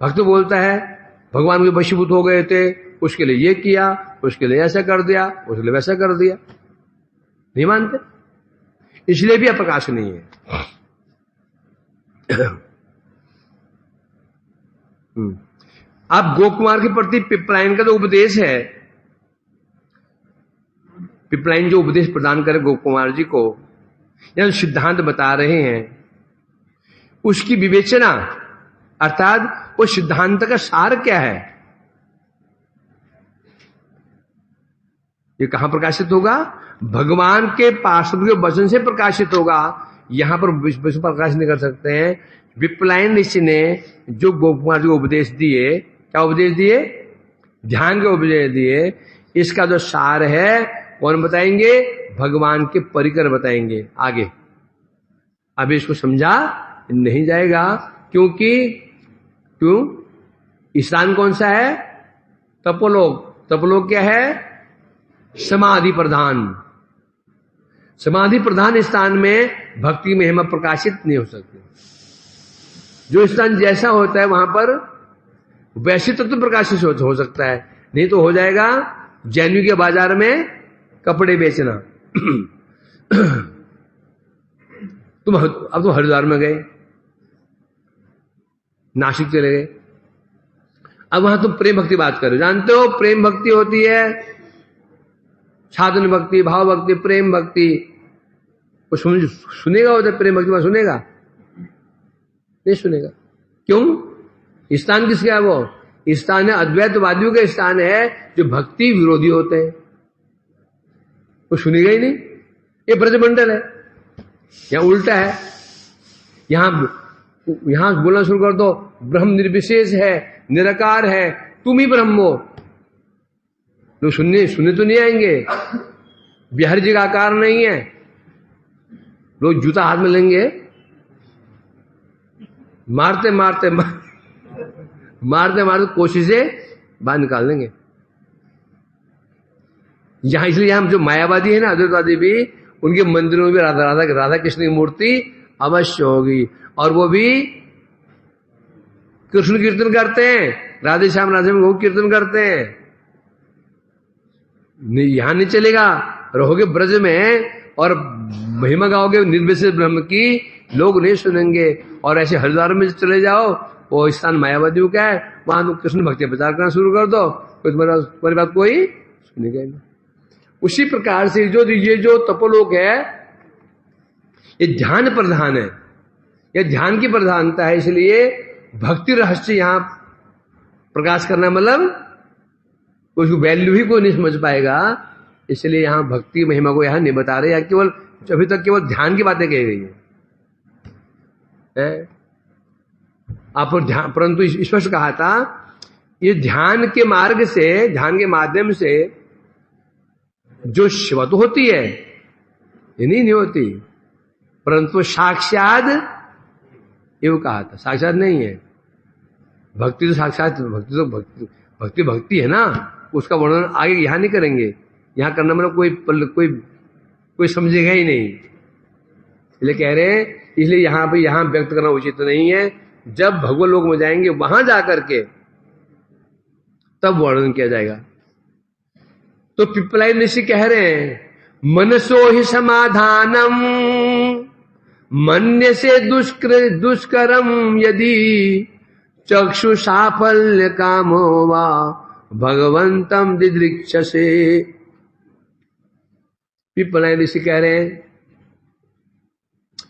[SPEAKER 1] भक्त बोलता है भगवान के वशीभूत हो गए थे, उसके लिए ये किया, उसके लिए ऐसा कर दिया, उसके लिए वैसा कर दिया। नहीं मानते, इसलिए भी अप्रकाश नहीं है। अब गोकुमार के प्रति पिपलाइन का जो उपदेश है, पिपलाइन जो उपदेश प्रदान करे गोकुमार जी को, या सिद्धांत बता रहे हैं, उसकी विवेचना अर्थात वो सिद्धांत का सार क्या है, ये कहां प्रकाशित होगा? भगवान के पार्षद के वचन से प्रकाशित होगा। यहां पर विश्व प्रकाश नहीं कर सकते हैं। विपलायन ऋषि ने जो गोकुमार जी को उपदेश दिए, क्या उपदेश दिए? ध्यान के उपदेश दिए। इसका जो सार है कौन बताएंगे? भगवान के परिकर बताएंगे आगे। अभी इसको समझा नहीं जाएगा क्यों? स्थान कौन सा है? तपोलोक। तपोलोक क्या है? समाधि प्रधान। समाधि प्रधान स्थान में भक्ति महिमा प्रकाशित नहीं हो सकती। जो स्थान जैसा होता है वहां पर वैसे तत्व प्रकाशित हो सकता है, नहीं तो हो जाएगा जैनवी के बाजार में कपड़े बेचना। अब तो हरिद्वार में गए, नासिक चले गए, अब वहां तुम प्रेम भक्ति बात करो। जानते हो प्रेम भक्ति होती है साधन भक्ति, भाव भक्ति, प्रेम भक्ति। वो सुनेगा उधर प्रेम भक्ति में सुनेगा? नहीं सुनेगा। क्यों? स्थान किसका है? वो स्थान है अद्वैतवादियों का स्थान है, जो भक्ति विरोधी होते हैं। वो सुनेगा ही नहीं। ये ब्रजमंडल है, यहां उल्टा है। यहां बोलना शुरू कर दो ब्रह्म निर्विशेष है, निराकार है, तुम ही ब्रह्म हो। लोग सुनने तो नहीं आएंगे। बिहारी जी का आकार नहीं है, लोग जूता हाथ में लेंगे, मारते मारते कोशिशें बाहर निकाल देंगे। यहां इसलिए हम जो मायावादी है ना, अद्वैतवादी भी, उनके मंदिरों में भी राधा कृष्ण की मूर्ति अवश्य होगी, और वो भी कृष्ण कीर्तन करते हैं, राधे श्याम कीर्तन करते हैं। यहां नहीं चलेगा। रहोगे ब्रज में और महिमा गाओगे निर्विशेष ब्रह्म की, लोग नहीं सुनेंगे। और ऐसे हरिद्वार में चले जाओ, वो स्थान मायावादियों का है, वहां तुम कृष्ण भक्ति प्रचार करना शुरू कर दो, कोई तुम्हारी बात कोई सुनेगा नहीं। उसी प्रकार से ये जो तपोलोक है, ये ध्यान प्रधान है, ये ध्यान की प्रधानता है। इसलिए भक्ति रहस्य यहां प्रकाश करना मतलब उसको वैल्यू ही कोई नहीं समझ पाएगा। इसलिए यहां भक्ति महिमा को यहां नहीं बता रहे, या केवल अभी तक केवल ध्यान की बातें कही गई है। है। आप ध्यान, परंतु स्पष्ट कहा था ये ध्यान के मार्ग से, ध्यान के माध्यम से जो शिव तो होती है, ये नहीं होती, परंतु साक्षात ये कहा था, साक्षात नहीं है। भक्ति तो साक्षात, भक्ति है ना, उसका वर्णन आगे यहां नहीं करेंगे, यहां करना मतलब कोई समझेगा ही नहीं, इसलिए कह रहे हैं, इसलिए यहां व्यक्त करना उचित नहीं है। जब भगवत लोक में जाएंगे वहां जाकर के तब वर्णन किया जाएगा। तो पिपलाई ऋषि कह रहे हैं, मनसो ही समाधानम मन्य से दुष्करम यदि चक्षु साफल्य कामो वा भगवंतम दिदृक्षसे। पिपलाई ऋषि कह रहे हैं,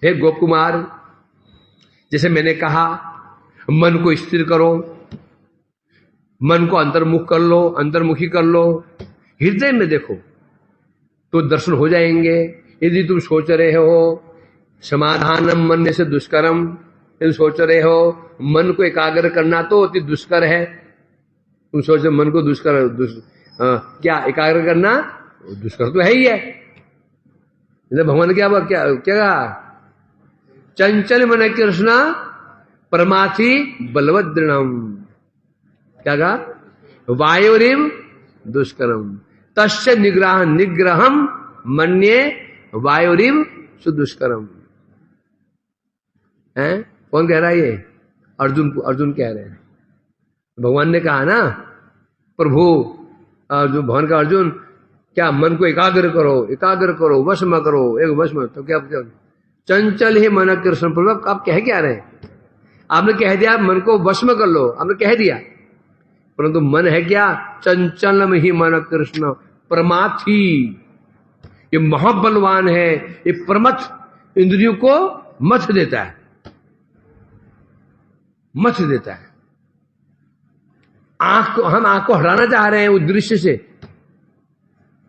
[SPEAKER 1] हे गोप कुमार, जैसे मैंने कहा मन को स्थिर करो, मन को अंतर्मुख कर लो, अंतर्मुखी कर लो, हृदय में देखो तो दर्शन हो जाएंगे। यदि तुम सोच रहे हो समाधानम मन से दुष्करम, यदि सोच रहे हो मन को एकाग्र करना तो अति दुष्कर है, तुम सोचो मन को क्या एकाग्र करना दुष्कर तो है ही है। भगवान क्या कहा, चंचल मन कृष्ण परमाथि बलवत दृढ़म, क्या कहा, वायुरिव दुष्करम तस्य निग्रहम मन्ये वायुरिव सुदुष्करम। है कौन कह रहा है ये? अर्जुन कह रहे हैं। भगवान ने कहा ना, प्रभु जो भगवान का अर्जुन, क्या मन को एकाग्र करो, वश में करो, एक वश में, तो क्या चंचल ही मन कृष्ण। प्रभु आप कह क्या रहे? आपने कह दिया मन को वश में कर लो, आपने कह दिया, परंतु मन है क्या? चंचलम ही मन कृष्ण प्रमाथी, ये महाबलवान है, ये प्रमथ इंद्रियों को मथ देता है, मथ देता है। हम आंख को हटाना चाह रहे हैं उस दृश्य से,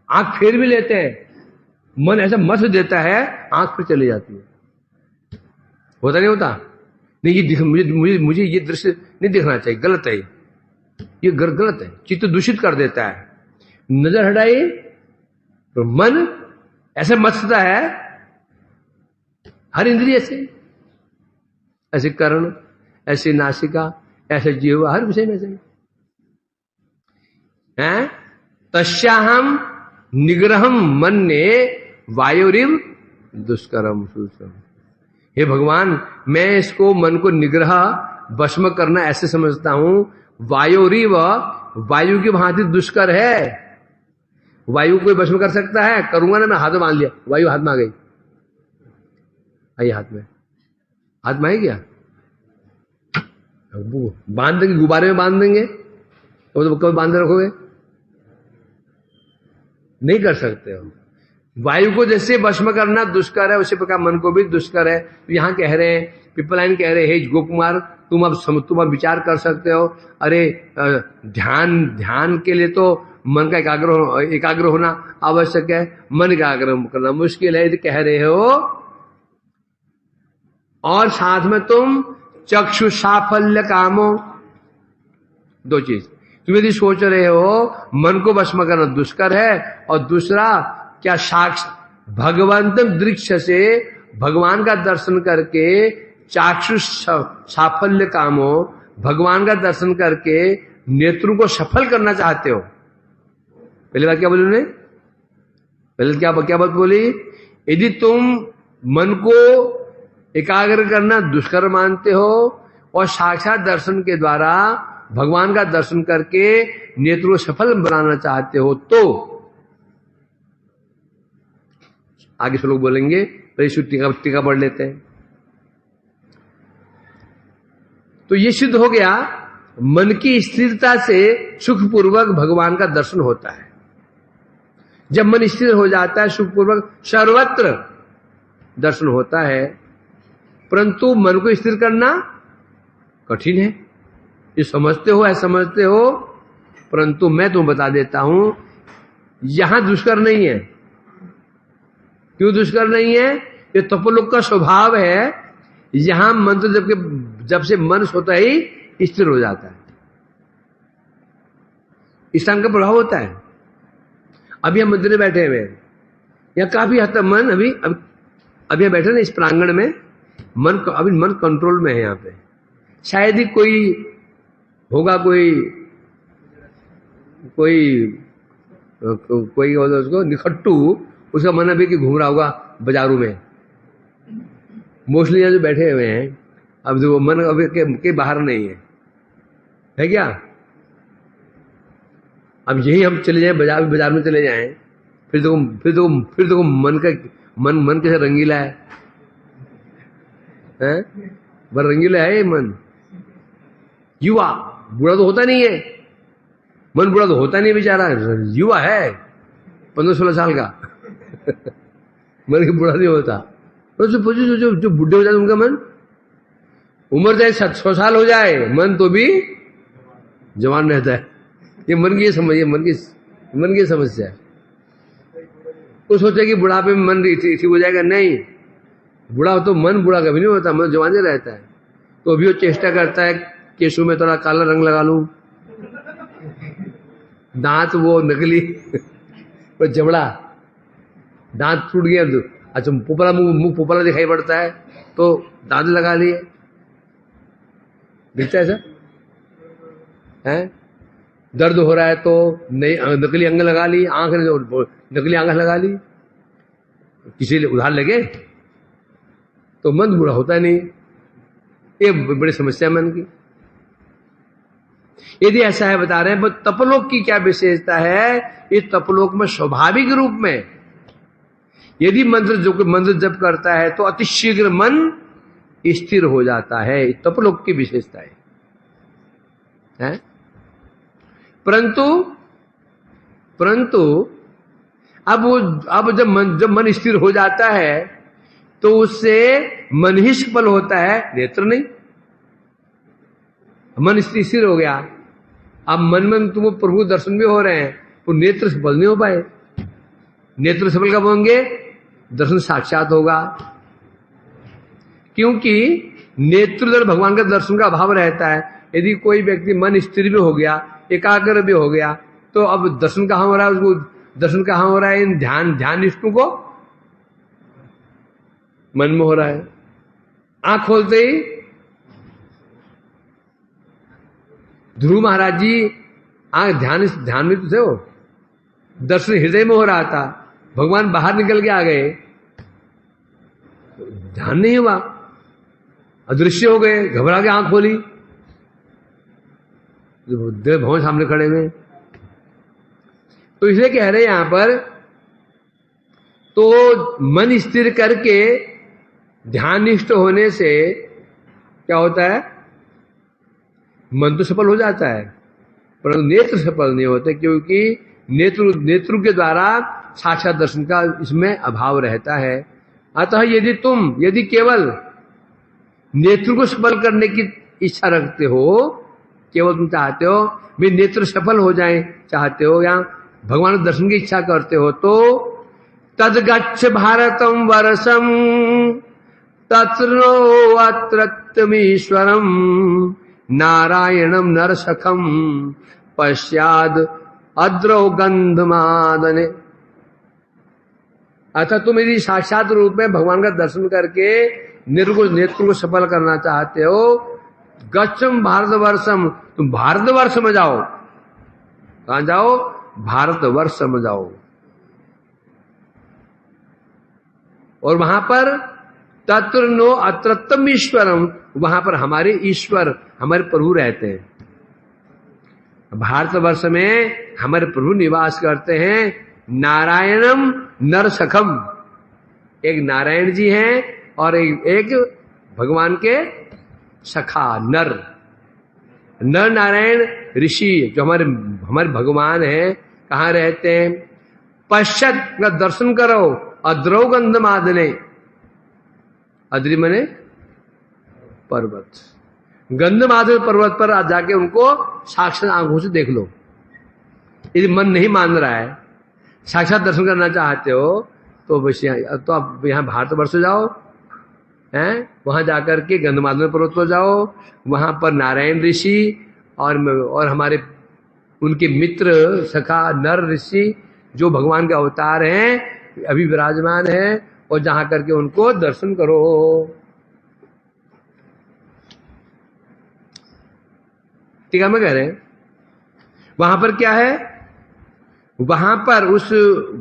[SPEAKER 1] आंख फेर भी लेते हैं, मन ऐसा मथ देता है, आंख फिर चली जाती है। होता नहीं होता? नहीं, ये मुझे ये दृश्य नहीं दिखना चाहिए, गलत है, ये गलत है, चित्त दूषित कर देता है। नजर हटाई तो मन ऐसे मथता है, हर इंद्रिय से, ऐसे कर्ण, ऐसे नासिका, ऐसे जीव, हर विषय में से हैं। तस्याहम निग्रहम मन्ये वायुरिव दुष्करम सुषम। हे भगवान, मैं इसको मन को निग्रह भस्म करना ऐसे समझता हूं, वायुरिव, वायु की भांति दुष्कर है। वायु कोई भस्म कर सकता है? करूंगा ना, मैं हाथ में बांध लिया, वायु हाथ में आ गई, आई हाथ में आई क्या? बांध देंगे, गुब्बारे में बांध देंगे, तो कभी बांध रखोगे? नहीं कर सकते हो। वायु को जैसे भस्म करना दुष्कर है, उसी प्रकार मन को भी दुष्कर है। तो यहां कह रहे हैं, पिपलाइन कह रहे हैं, हे गोकुमार, तुम अब विचार कर सकते हो। अरे ध्यान के लिए तो मन का एकाग्र होना आवश्यक है, मन एकाग्र करना मुश्किल है, यदि कह रहे हो। और साथ में तुम चक्षु साफल्य कामो, दो चीज, तुम यदि सोच रहे हो मन को भस्म करना दुष्कर है, और दूसरा क्या साक्ष भगवंत दृश्य से, भगवान का दर्शन करके, चाक्षु साफल्य कामो, भगवान का दर्शन करके नेत्रों को सफल करना चाहते हो। पहले बात क्या बोली उन्होंने? पहले क्या बात बोली? यदि तुम मन को एकाग्र करना दुष्कर मानते हो और साक्षात दर्शन के द्वारा भगवान का दर्शन करके नेत्रों को सफल बनाना चाहते हो, तो आगे से लोग बोलेंगे, टीका पढ़ लेते हैं। तो ये सिद्ध हो गया, मन की स्थिरता से सुखपूर्वक भगवान का दर्शन होता है। जब मन स्थिर हो जाता है, सुखपूर्वक सर्वत्र दर्शन होता है। परंतु मन को स्थिर करना कठिन है, ये समझते हो, परंतु मैं तुम्हें बता देता हूं, यहां दुष्कर नहीं है। क्यों दुष्कर नहीं है? ये तपोलोक का स्वभाव है, यहां मंत्र जब से मन सोता ही स्थिर हो जाता है, स्थान का प्रभाव होता है। अभी हम मंदिर में बैठे हुए हैं, यहाँ काफी हद तक मन अभी यहाँ बैठे ना इस प्रांगण में, अभी मन कंट्रोल में है। यहाँ पे शायद ही कोई होगा, कोई उसको निखट्टू, उसका मन अभी कि घूम रहा होगा बाजारों में। मोस्टली यहाँ जो बैठे हुए हैं अब जो मन अभी के बाहर नहीं है क्या? अब यही हम चले जाएं बाजार में चले जाएं, फिर तो मन कैसे रंगीला है, बड़ा रंगीला है ये मन। युवा बुरा तो होता नहीं है, मन बुरा तो होता नहीं बेचारा, युवा है 15-16 साल का मन के बुरा नहीं होता। तो जो बुढ़े हो जाते उनका मन, उम्र चाहे 100 साल हो जाए मन तो भी जवान रहता है। ये मन की समस्या है। कुछ सोचे कि बुढ़ापे में मन ठीक हो जाएगा, नहीं, बुढ़ा तो मन बुढ़ा कभी नहीं होता, मन जवान रहता है। तो अभी वो चेष्टा करता है केशों में थोड़ा काला रंग लगा लूं, दांत वो नकली वो जबड़ा, दांत टूट गया, अच्छा पोपला मुंह पोपला दिखाई पड़ता है तो दांत लगा लिए, दिखता है ऐसा है। दर्द हो रहा है तो नई नकली अंग लगा ली, आंख नकली आंख लगा ली, किसी उधार लगे तो मन बुरा होता नहीं। ये बड़ी समस्या मन की। यदि ऐसा है बता रहे हैं, तपलोक की क्या विशेषता है? इस तपलोक में स्वाभाविक रूप में यदि मंत्र जप करता है तो अतिशीघ्र मन स्थिर हो जाता है। तपलोक की विशेषता है। परंतु अब जब मन स्थिर हो जाता है तो उससे मन ही सफल होता है, नेत्र नहीं। मन स्थिर हो गया, अब मन तुम प्रभु दर्शन भी हो रहे हैं, वो नेत्र सफल नहीं हो पाए। नेत्र सफल कब होंगे? दर्शन साक्षात होगा। क्योंकि नेत्र भगवान का दर्शन का अभाव रहता है। यदि कोई व्यक्ति मन स्थिर भी हो गया, एकाग्र भी हो गया, तो अब दर्शन कहां हो रहा है? उसको दर्शन कहां हो रहा है? इन ध्यान निष्ठों को मन में हो रहा है। आंख खोलते ही ध्रुव महाराज जी आंख ध्यान में तो थे, वो दर्शन हृदय में हो रहा था, भगवान बाहर निकल के आ गए, ध्यान नहीं हुआ, अदृश्य हो गए, घबरा के आंख खोली, देव भवन सामने खड़े हुए। तो इसलिए कह रहे यहां पर, तो मन स्थिर करके ध्याननिष्ठ होने से क्या होता है? मन तो सफल हो जाता है, परंतु नेत्र सफल नहीं होते, क्योंकि नेत्र के द्वारा साक्षात दर्शन का इसमें अभाव रहता है। अतः यदि केवल नेत्र को सफल करने की इच्छा रखते हो, केवल तुम चाहते हो भी नेत्र सफल हो जाएं, चाहते हो या भगवान दर्शन की इच्छा करते हो, तो तद्गच्छ भारतम वर्षम तत्रो अत्रत्यमीश्वरम नारायणम नरसखम पश्चाद अद्रौ गंधमादने। अतः तुम यदि साक्षात रूप में भगवान का दर्शन करके नेत्र को सफल करना चाहते हो, गच्छम भारतवर्षम, तुम भारतवर्ष में जाओ। कहां जाओ? भारतवर्ष में जाओ। और वहां पर तत्र नो अत्रत्तम ईश्वरम, वहां पर हमारे ईश्वर, हमारे प्रभु रहते हैं। भारतवर्ष में हमारे प्रभु निवास करते हैं। नारायणम नरसखम, एक नारायण जी हैं और एक भगवान के सखा नर नारायण ऋषि जो हमारे भगवान हैं, कहाँ रहते हैं? पश्चात का दर्शन करो, अद्रौ गंधमादने, अद्रि मने पर्वत, गंधमादन पर्वत पर जाके उनको साक्षात आंखों से देख लो। यदि मन नहीं मान रहा है, साक्षात दर्शन करना चाहते हो, तो बस तो आप यहाँ भारतवर्ष जाओ, हैं, वहां जाकर के गंधमादन पर्वत पर जाओ, वहां पर नारायण ऋषि और हमारे उनके मित्र सखा नर ऋषि जो भगवान के अवतार हैं अभी विराजमान है, और जहां करके उनको दर्शन करो। ठीक है, मैं कह रहे हैं वहां पर क्या है, वहां पर उस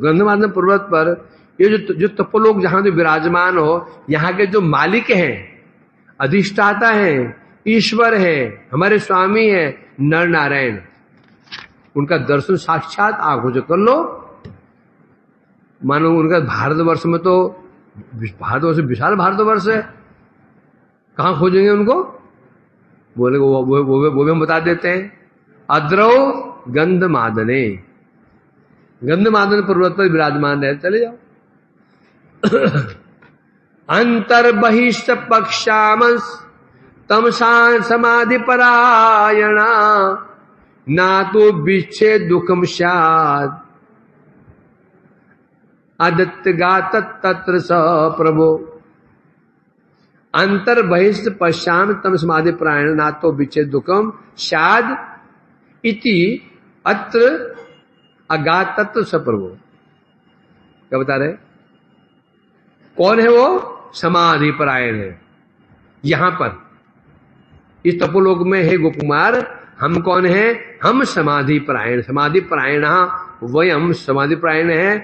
[SPEAKER 1] गंधमादन पर्वत पर ये जो तपोलोक जहां जो विराजमान हो, यहाँ के जो मालिक हैं, अधिष्ठाता हैं, ईश्वर हैं, हमारे स्वामी हैं नर नारायण, उनका दर्शन साक्षात आंखों से कर लो। मानो उनका भारतवर्ष में तो भारतवर्ष विशाल भारतवर्ष है, कहां खोजेंगे उनको? बोले वो भी हम बता देते हैं। अद्रौ गंधमादने, गंधमादन पर्वत पर विराजमान है, चले जाओ। अंतर्बहिष्ट पक्षामस तमसा समाधि परायणा ना तो विच्छेद दुखम स्यात् अदत्त गात तत्र स प्रभो। अंतर बहिष्ठ पश्चाम तम समाधि प्रायण ना तो विच्छेद दुखम स्याद इति अत्र अगात तत्व स प्रभो। क्या बता रहे? कौन है वो? समाधि परायण है। यहां पर इस तपोलोक में है गोकुमार, हम कौन है? हम समाधि परायण, समाधि परायण वयम समाधि परायण है।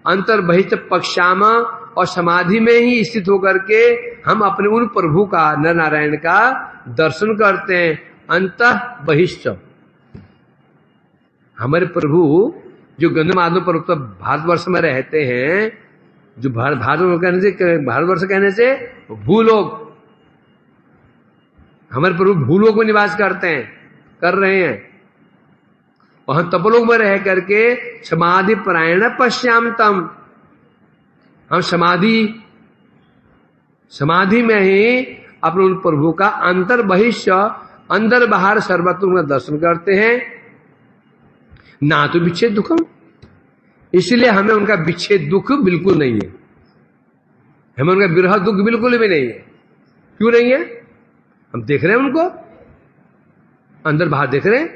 [SPEAKER 1] अंतर बहिष्ठ पक्षाम, और समाधि में ही स्थित होकर के हम अपने उन प्रभु का, नर नारायण का दर्शन करते हैं। अंतः बहिष्ठ, हमारे प्रभु जो गंधमादन पर्वत पर भारतवर्ष में रहते हैं, जो भारतवर्ष कहने से भूलोक, हमारे प्रभु भूलोक में निवास करते हैं, कर रहे हैं, और हम तपोलोक में रह करके समाधि परायण पश्याम तम, हम समाधि में ही अपने उन प्रभु का अंतर बहिष्ठ, अंदर बाहर सर्वत्र उनका दर्शन करते हैं। ना तो विच्छेद दुखम, इसलिए हमें उनका विच्छेद दुख बिल्कुल नहीं है, हमें उनका विरह दुख बिल्कुल भी नहीं है। क्यों नहीं है? हम देख रहे हैं उनको, अंदर बाहर देख रहे हैं,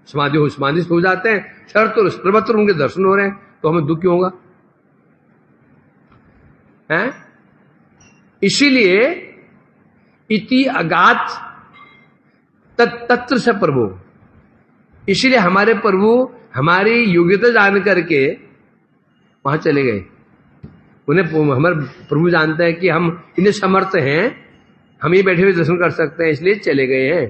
[SPEAKER 1] समाधि हो जाते हैं, सर्वत्र उनके दर्शन हो रहे हैं, तो हमें दुख क्यों होगा? हैं? इसीलिए इति अगात तत्र से प्रभु, इसलिए हमारे प्रभु हमारी योग्यता जान करके वहां चले गए। उन्हें हमारे प्रभु जानते हैं कि हम इन्हें समर्थ हैं, हम ये बैठे हुए दर्शन कर सकते हैं, इसलिए चले गए हैं।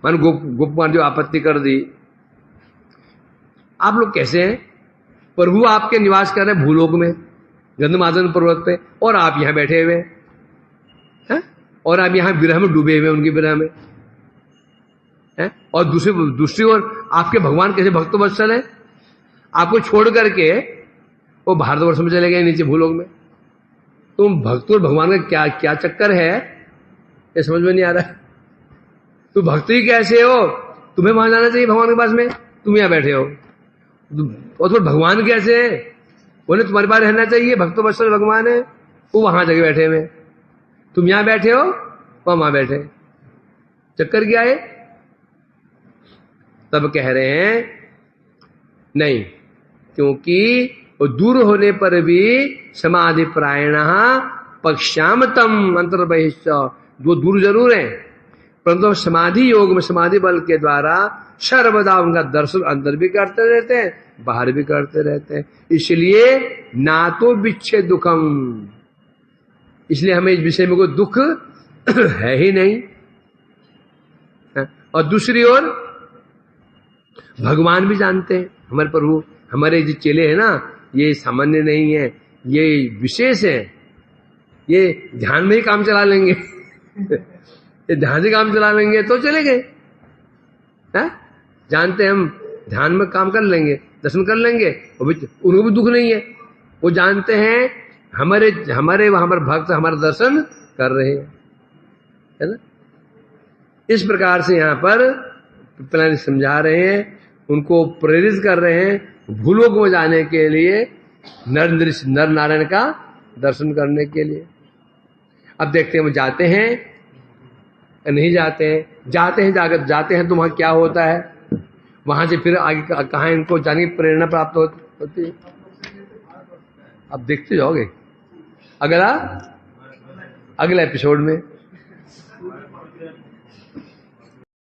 [SPEAKER 1] मान गोपकुमार जो आपत्ति कर दी, आप लोग कैसे हैं? प्रभु आपके निवास कर रहे हैं भूलोक में, गंधमादन पर्वत पे, और आप यहां बैठे हुए हैं, और आप यहां विरह में डूबे हुए, उनकी विरह में हैं। और दूसरी ओर आपके भगवान कैसे भक्त वत्सल है, आपको छोड़ करके वो भारतवर्ष में चले गए, नीचे भूलोक में। तुम भक्त और भगवान का क्या क्या चक्कर है, ये समझ में नहीं आ रहा है। तू भक्त ही कैसे हो? तुम्हें वहां जाना चाहिए भगवान के पास में, तुम यहां बैठे हो। और तो भगवान कैसे है? बोले तुम्हारे पास रहना चाहिए, भक्त वत्सल भगवान है, वो वहां जगह बैठे हुए, तुम यहां बैठे हो, वो वहां बैठे, चक्कर क्या है? तब कह रहे हैं नहीं, क्योंकि वो दूर होने पर भी समाधि प्रायण पश्यामतम अंतर बहिष्ठ, वो दूर जरूर है, परंतु समाधि योग में, समाधि बल के द्वारा सर्वदा उनका दर्शन अंदर भी करते रहते हैं, बाहर भी करते रहते हैं। इसलिए ना तो विच्छेद दुखम, इसलिए हमें इस विषय में कोई दुख है ही नहीं। और दूसरी ओर भगवान भी जानते हैं, हमारे प्रभु, हमारे जो चेले हैं ना, ये सामान्य नहीं है, ये विशेष है, ये ध्यान में ही काम चला लेंगे ये ध्यान से काम चला लेंगे तो चले गए, जानते हैं हम ध्यान में काम कर लेंगे, दर्शन कर लेंगे, उनको भी दुख नहीं है। वो जानते हैं हमारे वहां पर भक्त हमारा दर्शन कर रहे हैं, है ना। इस प्रकार से यहाँ पर पिपलानी समझा रहे हैं, उनको प्रेरित कर रहे हैं भूलोक में जाने के लिए, नर नारायण का दर्शन करने के लिए। अब देखते हैं वो जाते हैं या नहीं जाते हैं। जाते हैं तो वहां क्या होता है, वहां से फिर आगे कहाँ इनको जाने की प्रेरणा प्राप्त होती है। अब देखते जाओगे अगला एपिसोड में।